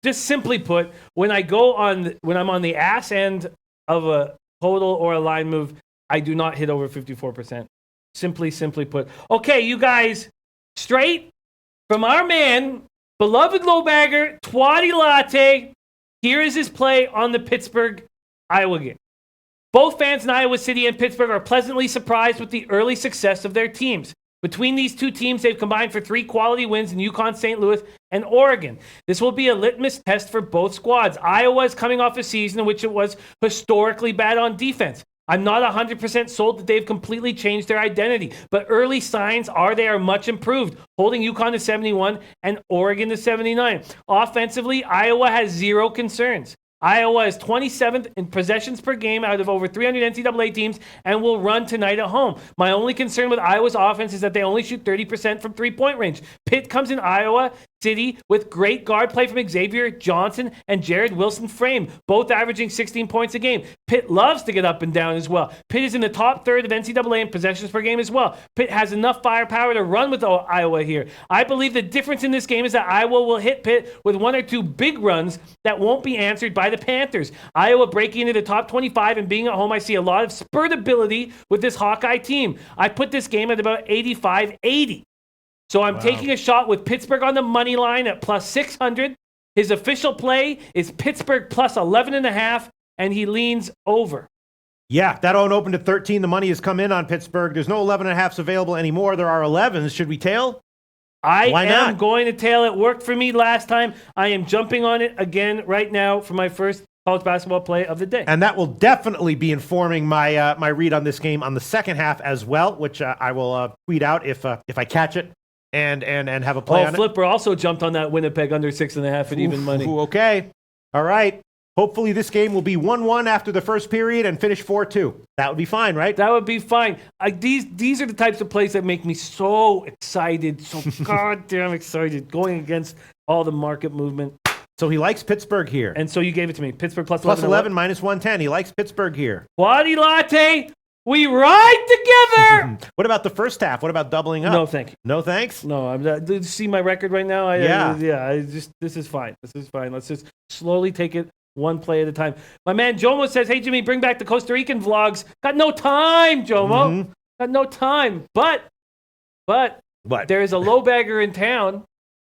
Just simply put, when I'm on the ass end of a total or a line move, I do not hit over 54%. Simply put. Okay, you guys, straight from our man, beloved Lowbagger, Twatty Latte. Here is his play on the Pittsburgh, Iowa game. Both fans in Iowa City and Pittsburgh are pleasantly surprised with the early success of their teams. Between these two teams, they've combined for 3 quality wins in UConn, St. Louis, and Oregon. This will be a litmus test for both squads. Iowa is coming off a season in which it was historically bad on defense. I'm not 100% sold that they've completely changed their identity, but early signs are they are much improved, holding UConn to 71 and Oregon to 79. Offensively, Iowa has 0 concerns. Iowa is 27th in possessions per game out of over 300 NCAA teams and will run tonight at home. My only concern with Iowa's offense is that they only shoot 30% from three-point range. Pitt comes in Iowa City with great guard play from Xavier Johnson and Jared Wilson Frame, both averaging 16 points a game. Pitt loves to get up and down as well. Pitt is in the top third of NCAA in possessions per game as well. Pitt has enough firepower to run with Iowa here. I believe the difference in this game is that Iowa will hit Pitt with 1 or 2 big runs that won't be answered by the Panthers. Iowa breaking into the top 25 and being at home, I see a lot of spurt ability with this Hawkeye team. I put this game at about 85-80. So I'm taking a shot with Pittsburgh on the money line at plus 600. His official play is Pittsburgh plus 11.5, and he leans over. Yeah, that one opened at 13. The money has come in on Pittsburgh. There's no 11.5s available anymore. There are 11s. Should we tail? I Why am not? going to tail. It worked for me last time. I am jumping on it again right now for my first college basketball play of the day. And that will definitely be informing my my read on this game on the second half as well, which I will tweet out if I catch it and have a play on Flipper also jumped on that Winnipeg under 6.5 at even money. Okay. All right. Hopefully this game will be 1-1 after the first period and finish 4-2. That would be fine, right? That would be fine. These are the types of plays that make me so excited, so goddamn excited, going against all the market movement. So he likes Pittsburgh here. And so you gave it to me. Pittsburgh plus 11. Plus 11 11 minus 110. He likes Pittsburgh here. Quaddy Latte, we ride together. What about the first half? What about doubling up? No, thank you. No thanks? No, did you see my record right now? This is fine. This is fine. Let's just slowly take it one play at a time. My man Jomo says, hey, Jimmy, bring back the Costa Rican vlogs. Got no time, Jomo. Got no time. But What? there is a LoBagger in town.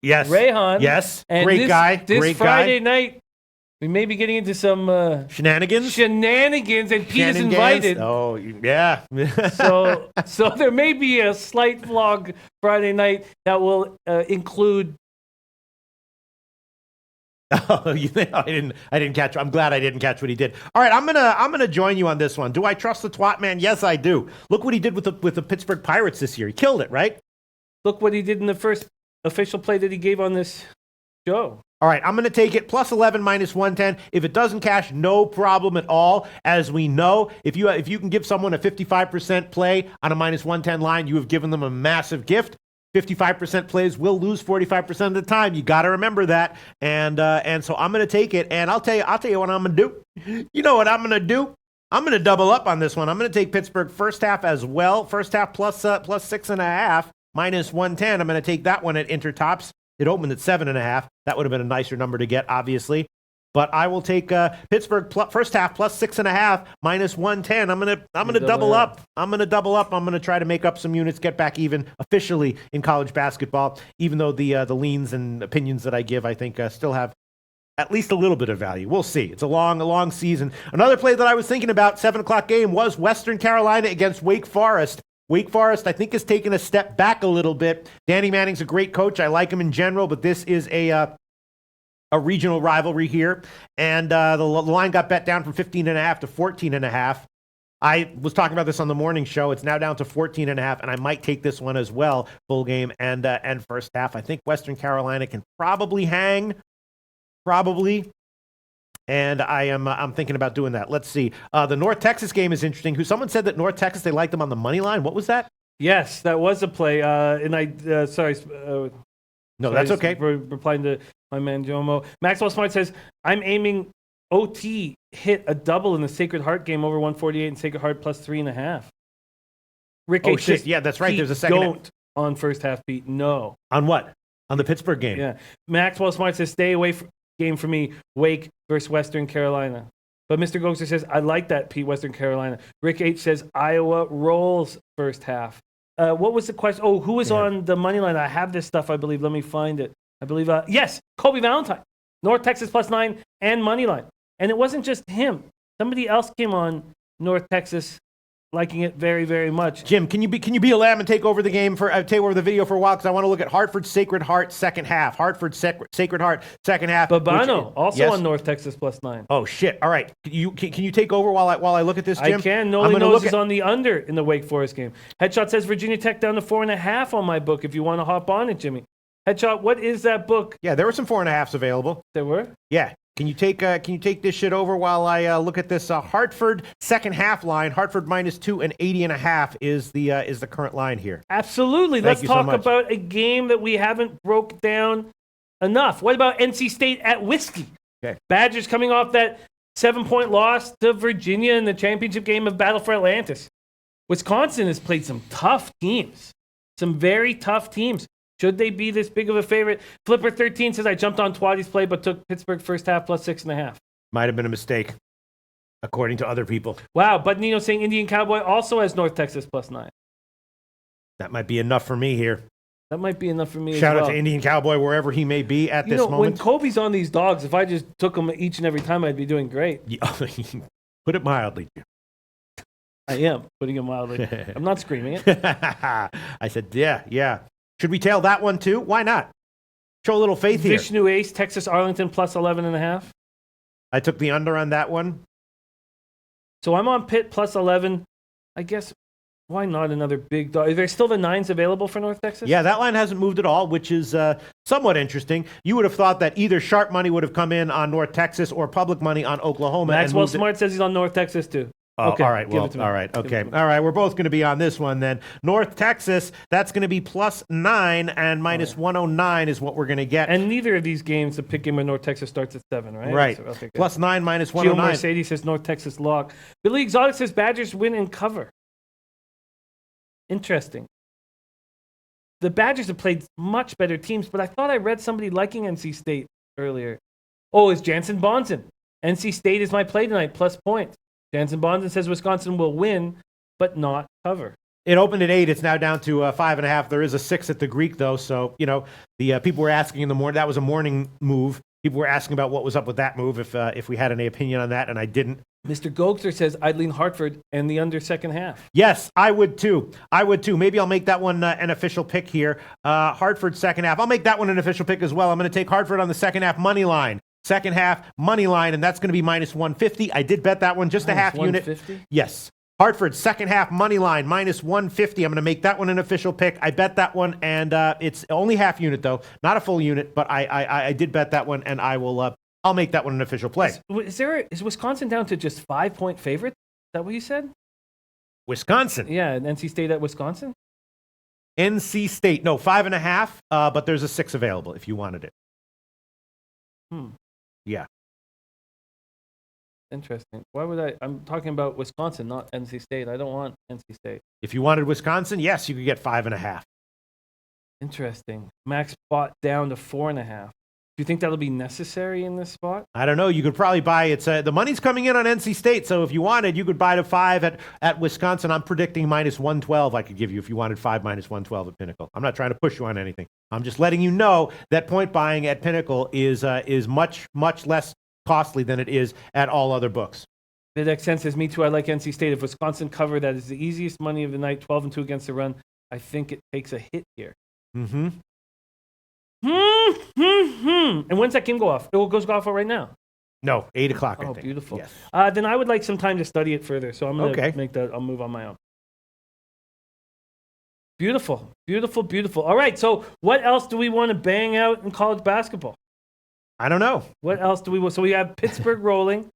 Yes. Rayhan. Yes. And Great guy. This Great Friday guy. night, we may be getting into some Shenanigans? and Pete is invited. Oh, yeah. So there may be a slight vlog Friday night that will include. Oh, I didn't catch. I'm glad I didn't catch what he did. All right, I'm gonna join you on this one. Do I trust the twat man? Yes, I do. Look what he did with the Pittsburgh Pirates this year. He killed it, right? Look what he did in the first official play that he gave on this show. All right, I'm going to take it plus 11 minus 110. If it doesn't cash, no problem at all. As we know, if you can give someone a 55% play on a minus 110 line, you have given them a massive gift. 55% plays will lose 45% of the time. You got to remember that. And so I'm going to take it. And I'll tell you what I'm going to do. You know what I'm going to do? I'm going to double up on this one. I'm going to take Pittsburgh first half as well. First half plus 6.5 minus 110. I'm going to take that one at Intertops. It opened at 7.5. That would have been a nicer number to get, obviously. But I will take Pittsburgh first half plus 6.5 minus 110. I'm gonna double up. I'm gonna double up. I'm gonna try to make up some units, get back even officially in college basketball. Even though the leans and opinions that I give, I think still have at least a little bit of value. We'll see. It's a long season. Another play that I was thinking about, 7:00 game, was Western Carolina against Wake Forest. Wake Forest, I think, has taken a step back a little bit. Danny Manning's a great coach. I like him in general, but this is a regional rivalry here. And the line got bet down from 15.5 to 14.5. I was talking about this on the morning show. It's now down to 14.5, and I might take this one as well, full game and first half. I think Western Carolina can probably hang, and I'm thinking about doing that. Let's see. The North Texas game is interesting. Someone said that North Texas, they liked them on the money line. What was that? Yes, that was a play. No, that's okay. For replying to my man Jomo. Maxwell Smart says, I'm aiming OT hit a double in the Sacred Heart game over 148 and Sacred Heart plus 3.5. Rick H. Shit. Yeah, that's right. Pete, There's a second. Don't on first half, Pete. No. On what? On the Pittsburgh game. Yeah. Maxwell Smart says, stay away from game for me, Wake versus Western Carolina. But Mr. Gozer says, I like that, Pete, Western Carolina. Rick H. says, Iowa rolls first half. What was the question? Oh, who was on the money line? I have this stuff, I believe. Let me find it. I believe, yes, Kobe Valentine. North Texas plus 9 and money line. And it wasn't just him. Somebody else came on North Texas liking it very, very much. Jim, can you be a lamb and take over the game take over the video for a while, because I want to look at Hartford Sacred Heart second half. Hartford Sacred Heart second half. Babano also yes? on North Texas +9. Oh shit! All right, can you take over while I look at this, Jim? I can. Noli Knows is on the under in the Wake Forest game. Headshot says Virginia Tech down to 4.5 on my book. If you want to hop on it, Jimmy. Headshot, what is that book? Yeah, there were some 4.5s available. There were. Yeah. Can you take this shit over while I look at this Hartford second half line? Hartford -2 and 80.5 is the current line here. Absolutely. Let's talk about a game that we haven't broke down enough. What about NC State at Whiskey? Okay. Badgers coming off that 7-point loss to Virginia in the championship game of Battle for Atlantis. Wisconsin has played some tough teams, some very tough teams. Should they be this big of a favorite? Flipper 13 says, I jumped on Twaddy's play, but took Pittsburgh first half +6.5. Might have been a mistake, according to other people. Wow, but Nino saying Indian Cowboy also has North Texas +9. That might be enough for me here. That might be enough for me Shout as well. out to Indian Cowboy, wherever he may be at this moment. When Kobe's on these dogs, if I just took them each and every time, I'd be doing great. Put it mildly. I am, putting it mildly. I'm not screaming it. I said, yeah. Should we tail that one too? Why not? Show a little faith here. Vishnu Ace, Texas Arlington +11.5. I took the under on that one. So I'm on Pitt +11. I guess, why not another big dog? Are there still the 9s available for North Texas? Yeah, that line hasn't moved at all, which is somewhat interesting. You would have thought that either sharp money would have come in on North Texas or public money on Oklahoma. Maxwell Smart says he's on North Texas too. Oh, okay, all right. Well, all right. Okay. All right. We're both going to be on this one then. North Texas, that's going to be +9 and -109 is what we're going to get. And neither of these games, the pick game of North Texas starts at 7, right? Right. So, okay, +9, -109. Gio Mercedes says North Texas lock. Billy Exotic says Badgers win and cover. Interesting. The Badgers have played much better teams, but I thought I read somebody liking NC State earlier. Oh, it's Jansen Bonson. NC State is my play tonight, +points. Jansen Bonson says Wisconsin will win, but not cover. It opened at 8. It's now down to 5.5. There is a 6 at the Greek, though. So, the people were asking in the morning. That was a morning move. People were asking about what was up with that move, if we had any opinion on that, and I didn't. Mr. Gokster says I'd lean Hartford and the under second half. Yes, I would too. Maybe I'll make that one an official pick here. Hartford second half. I'll make that one an official pick as well. I'm going to take Hartford on the second half money line. Second half money line, and that's going to be -150. I did bet that one, just a half unit. Yes. Hartford second half money line -150. I'm going to make that one an official pick. I bet that one, and it's only half unit though, not a full unit. But I did bet that one, and I'll make that one an official play. Is Wisconsin down to just 5-point favorite? Is that what you said? Wisconsin. Yeah, and NC State at Wisconsin. NC State, no 5.5. But there's a 6 available if you wanted it. Yeah. Interesting. Why would I'm talking about Wisconsin, not NC State. I don't want NC State. If you wanted Wisconsin, yes, you could get 5.5. Interesting. Max bought down to 4.5. Do you think that'll be necessary in this spot? I don't know. You could probably buy the money's coming in on NC State, so if you wanted, you could buy to 5 at Wisconsin. I'm predicting -112 I could give you if you wanted 5 -112 at Pinnacle. I'm not trying to push you on anything. I'm just letting you know that point buying at Pinnacle is much less costly than it is at all other books. VidXN says, me too, I like NC State. If Wisconsin cover, that is the easiest money of the night, 12-2 against the run. I think it takes a hit here. Mm-hmm. And when's that game go off? It goes off right now. No, 8 o'clock. I Oh, think. beautiful. Yes. Then I would like some time to study it further. So I'm going to make that. I'll move on my own. Beautiful, beautiful, beautiful. All right. So what else do we want to bang out in college basketball? I don't know. What else do we want? So we have Pittsburgh rolling.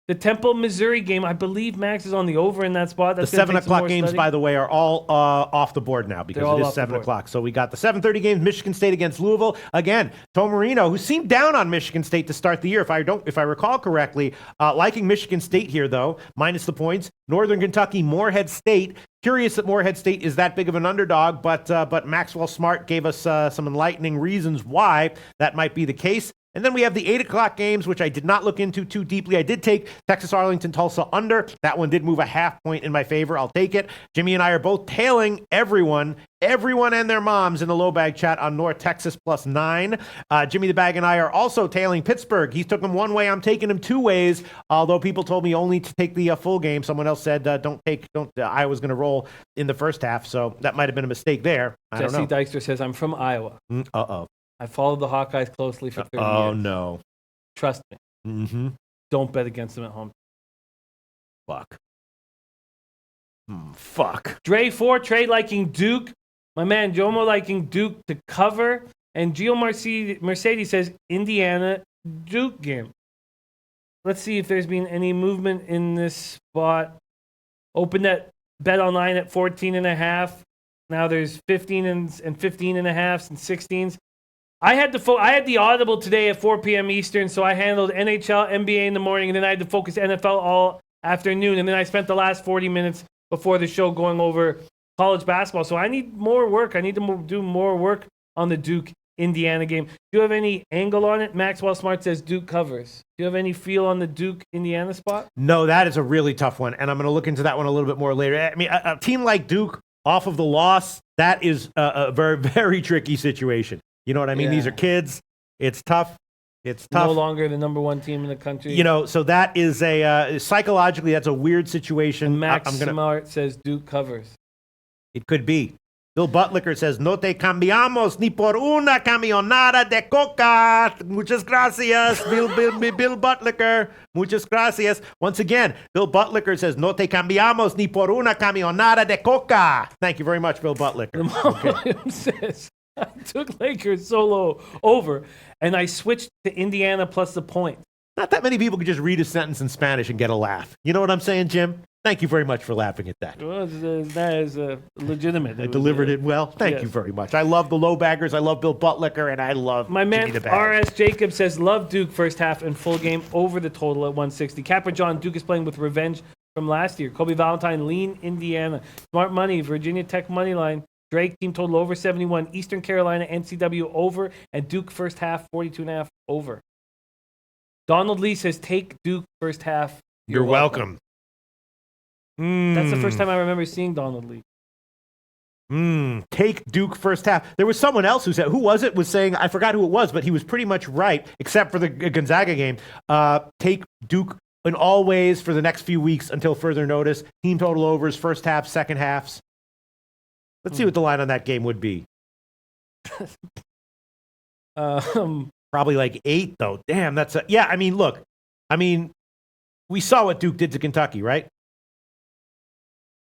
The Temple, Missouri game, I believe Max is on the over in that spot. The 7 o'clock games, study. by the way, are all off the board now because it is 7 o'clock. So we got the 7:30 games, Michigan State against Louisville. Again, Tom Marino, who seemed down on Michigan State to start the year, if I recall correctly, liking Michigan State here, though, minus the points. Northern Kentucky, Morehead State. Curious that Morehead State is that big of an underdog, but Maxwell Smart gave us some enlightening reasons why that might be the case. And then we have the 8 o'clock games, which I did not look into too deeply. I did take Texas Arlington Tulsa under. That one did move a half point in my favor. I'll take it. Jimmy and I are both tailing everyone and their moms in the LoBag chat on North Texas +9. Jimmy the Bag and I are also tailing Pittsburgh. He took him one way. I'm taking him two ways. Although people told me only to take the full game. Someone else said I was going to roll in the first half. So that might have been a mistake there. I don't know. Jesse Dykstra says, I'm from Iowa. Uh-oh. I followed the Hawkeyes closely for 30 years. Oh, no. Trust me. Mm-hmm. Don't bet against them at home. Fuck. Fuck. Dre 4, trade liking Duke. My man Jomo liking Duke to cover. And Gio Mercedes says Indiana Duke game. Let's see if there's been any movement in this spot. Open that bet online at 14.5. Now there's 15 and 15.5 and 16s. I had the audible today at 4 p.m. Eastern, so I handled NHL, NBA in the morning, and then I had to focus NFL all afternoon, and then I spent the last 40 minutes before the show going over college basketball. So I need more work. I need to do more work on the Duke-Indiana game. Do you have any angle on it? Maxwell Smart says Duke covers. Do you have any feel on the Duke-Indiana spot? No, that is a really tough one, and I'm going to look into that one a little bit more later. I mean, a team like Duke, off of the loss, that is a very, very tricky situation. You know what I mean? Yeah. These are kids. It's tough. It's tough. No longer the number one team in the country. You know, so that is psychologically, that's a weird situation. And Max Smart says Duke covers. It could be. Bill Butlicker says, no te cambiamos ni por una camionada de coca. Muchas gracias, Bill Butlicker. Muchas gracias. Once again, Bill Butlicker says, no te cambiamos ni por una camionada de coca. Thank you very much, Bill Butlicker. Okay. Says, I took Lakers solo over, and I switched to Indiana plus the point. Not that many people could just read a sentence in Spanish and get a laugh. You know what I'm saying, Jim? Thank you very much for laughing at that. Well, that is legitimate. I delivered it well. Thank you very much. I love the LoBaggers. I love Bill Butlicker, and I love my man Jimmy the Bag. R.S. Jacob says, love Duke first half and full game over the total at 160. Capper John, Duke is playing with revenge from last year. Kobe Valentine, lean Indiana. Smart money, Virginia Tech money line. Drake team total over 71. Eastern Carolina NCAA over. And Duke first half 42.5 over. Donald Lee says take Duke first half. You're welcome. That's the first time I remember seeing Donald Lee. Take Duke first half. There was someone else who said, who was it, was saying, I forgot who it was, but he was pretty much right, except for the Gonzaga game. Take Duke in all ways for the next few weeks until further notice. Team total overs, first half, second halves. Let's see what the line on that game would be. Probably like 8, though. Damn, that's a... Yeah, I mean, look. I mean, we saw what Duke did to Kentucky, right?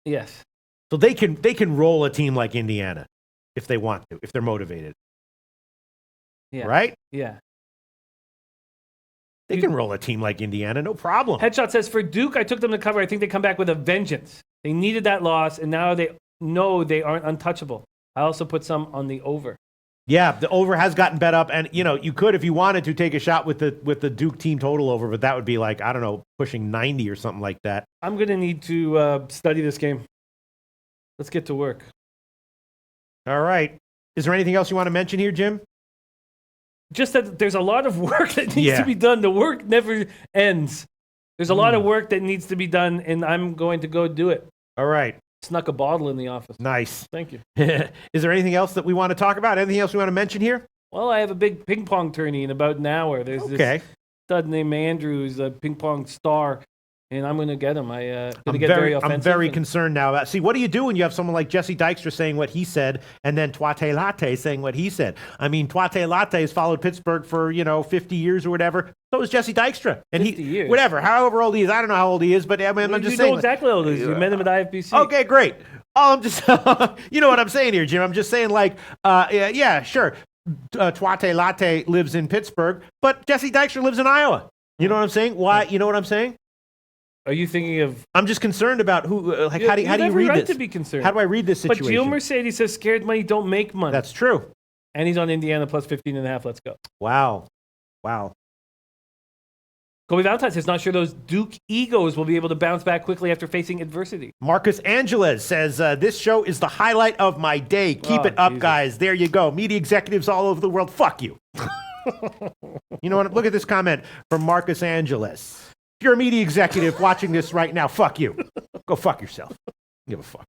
Yes. So they can roll a team like Indiana if they want to, if they're motivated. Yeah. Right? Yeah. They can roll a team like Indiana, no problem. Headshot says, for Duke, I took them to cover. I think they come back with a vengeance. They needed that loss, and now they know they aren't untouchable. I also put some on the over. Yeah, the over has gotten bet up, and you could, if you wanted to, take a shot with the Duke team total over, but that would be like, I don't know, pushing 90 or something like that. I'm gonna need to study this game. Let's get to work. All right. Is there anything else you want to mention here, Jim? Just that there's a lot of work that needs to be done. The work never ends. There's a lot of work that needs to be done, and I'm going to go do it. All right. Snuck a bottle in the office. Nice. Thank you. Is there anything else that we want to talk about? Anything else we want to mention here? Well, I have a big ping pong tourney in about an hour. There's this stud named Andrew who's a ping pong star, and I'm going to get him. I'm very offensive. I'm very concerned now. See, what do you do when you have someone like Jesse Dykstra saying what he said and then Twate Latte saying what he said? I mean, Twate Latte has followed Pittsburgh for, 50 years or whatever. So is Jesse Dykstra. And 50 years. Whatever, however old he is. I don't know how old he is, but I'm just saying. You know exactly how old he is. You met him at IFBC. Okay, great. I'm just, you know what I'm saying here, Jim. I'm just saying, like, yeah, sure. Twate Latte lives in Pittsburgh, but Jesse Dykstra lives in Iowa. You know what I'm saying? Why? You know what I'm saying? Are you thinking of? I'm just concerned about who. Like, how do you read right this? To be concerned. How do I read this situation? But Gio Mercedes says, "Scared money don't make money." That's true. And he's on Indiana plus 15.5. Let's go. Wow. Kobe Valentine says, not sure those Duke egos will be able to bounce back quickly after facing adversity. Marcus Angeles says, this show is the highlight of my day. Keep it up, guys. There you go. Media executives all over the world. Fuck you. You know what? Look at this comment from Marcus Angeles. If you're a media executive watching this right now, fuck you. Go fuck yourself. Give a fuck.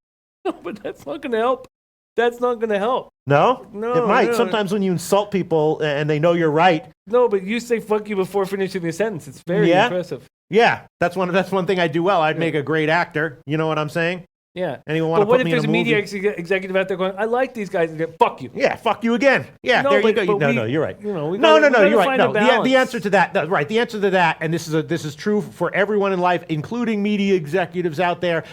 No, but that's not going to help. That's not going to help. No? No, It might. no. Sometimes when you insult people and they know you're right. No, but you say fuck you before finishing the sentence. It's very impressive. Yeah, that's one thing I do well. I'd make a great actor. You know what I'm saying? Yeah. Anyone want But to what put if me in there's a a media movie? executive out there going, I like these guys. And fuck you. Yeah, fuck you again. Yeah, No, there you but go. we- No, you're right. you know, we No, gotta you're right. find No, a balance. the answer to that, right? The answer to that, and this is true for everyone in life, including media executives out there.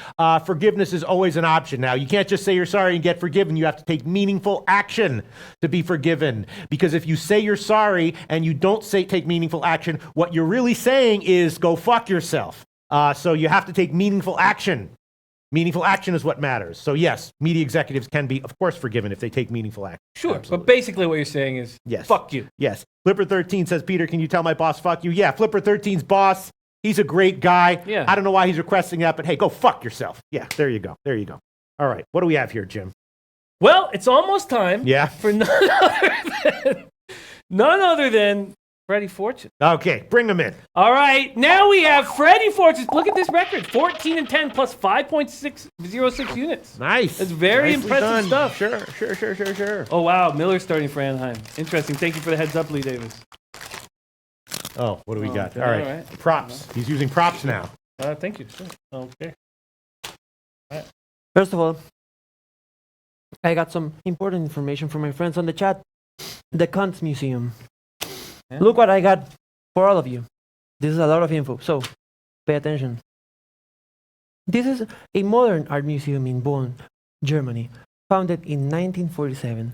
Forgiveness is always an option. Now, you can't just say you're sorry and get forgiven. You have to take meaningful action to be forgiven. Because if you say you're sorry and you don't take meaningful action, what you're really saying is go fuck yourself. So you have to take meaningful action. Meaningful action is what matters. So yes, media executives can be, of course, forgiven if they take meaningful action. Sure. Absolutely. But basically what you're saying is, Yes. fuck you. Yes. Flipper13 says, Peter, can you tell my boss fuck you? Yeah, Flipper13's boss, he's a great guy. Yeah. I don't know why he's requesting that, but hey, go fuck yourself. Yeah, there you go. There you go. All right, what do we have here, Jim? Well, it's almost time Yeah. for none other than Freddie Fortune. Okay, bring him in. All right, now we have Freddie Fortune. Look at this record: 14-10 plus 5.606 units. Nice. That's very Nicely impressive done. stuff. Sure. Oh wow, Miller's starting for Anaheim. Interesting. Thank you for the heads up, Lee Davis. Oh, what do we got? Okay, All right. all right. Props. He's using props now. Thank you. Sure. Okay. First of all, I got some important information from my friends on the chat. The Kunst Museum. Yeah. Look what I got for all of you. This is a lot of info, so pay attention. This is a modern art museum in Bonn, Germany, founded in 1947.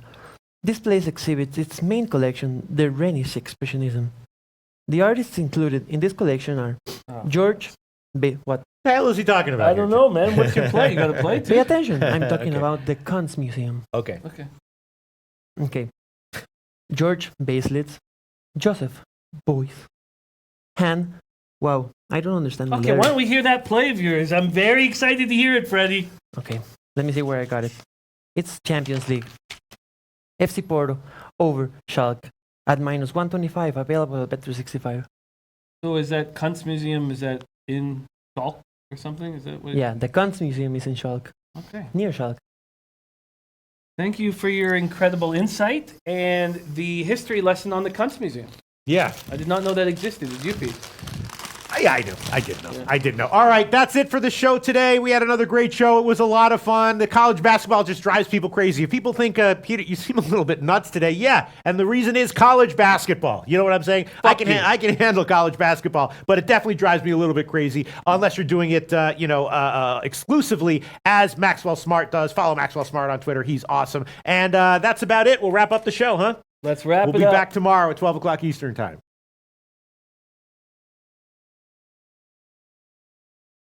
This place exhibits its main collection, the Rhenish Expressionism. The artists included in this collection are George what? The hell is he talking about? I don't know, man. What's your play? You got to play Pay too. attention. I'm talking Okay. about the Kunst Museum. Okay. Okay. Okay. George Baselitz, Joseph Beuys, Han. Wow, I don't understand the Okay, letters. why don't we hear that play of yours? I'm very excited to hear it, Freddie. Okay, let me see where I got it. It's Champions League. FC Porto over Schalke at -125, available at Bet365. So is that Kunst Museum, is that in Schalke or something? Is that what? Yeah, the Kunst Museum is in Schalke, Okay. near Schalke. Thank you for your incredible insight and the history lesson on the Kunst Museum. Yeah. I did not know that existed. Did you, Pete? Yeah, I do. I did know. I did know. All right, that's it for the show today. We had another great show. It was a lot of fun. The college basketball just drives people crazy. If people think, Peter, you seem a little bit nuts today. Yeah, and the reason is college basketball. You know what I'm saying? I can handle college basketball, but it definitely drives me a little bit crazy unless you're doing it, exclusively as Maxwell Smart does. Follow Maxwell Smart on Twitter. He's awesome. And that's about it. We'll wrap up the show, huh? Let's wrap We'll it be up. back tomorrow at 12 o'clock Eastern Time.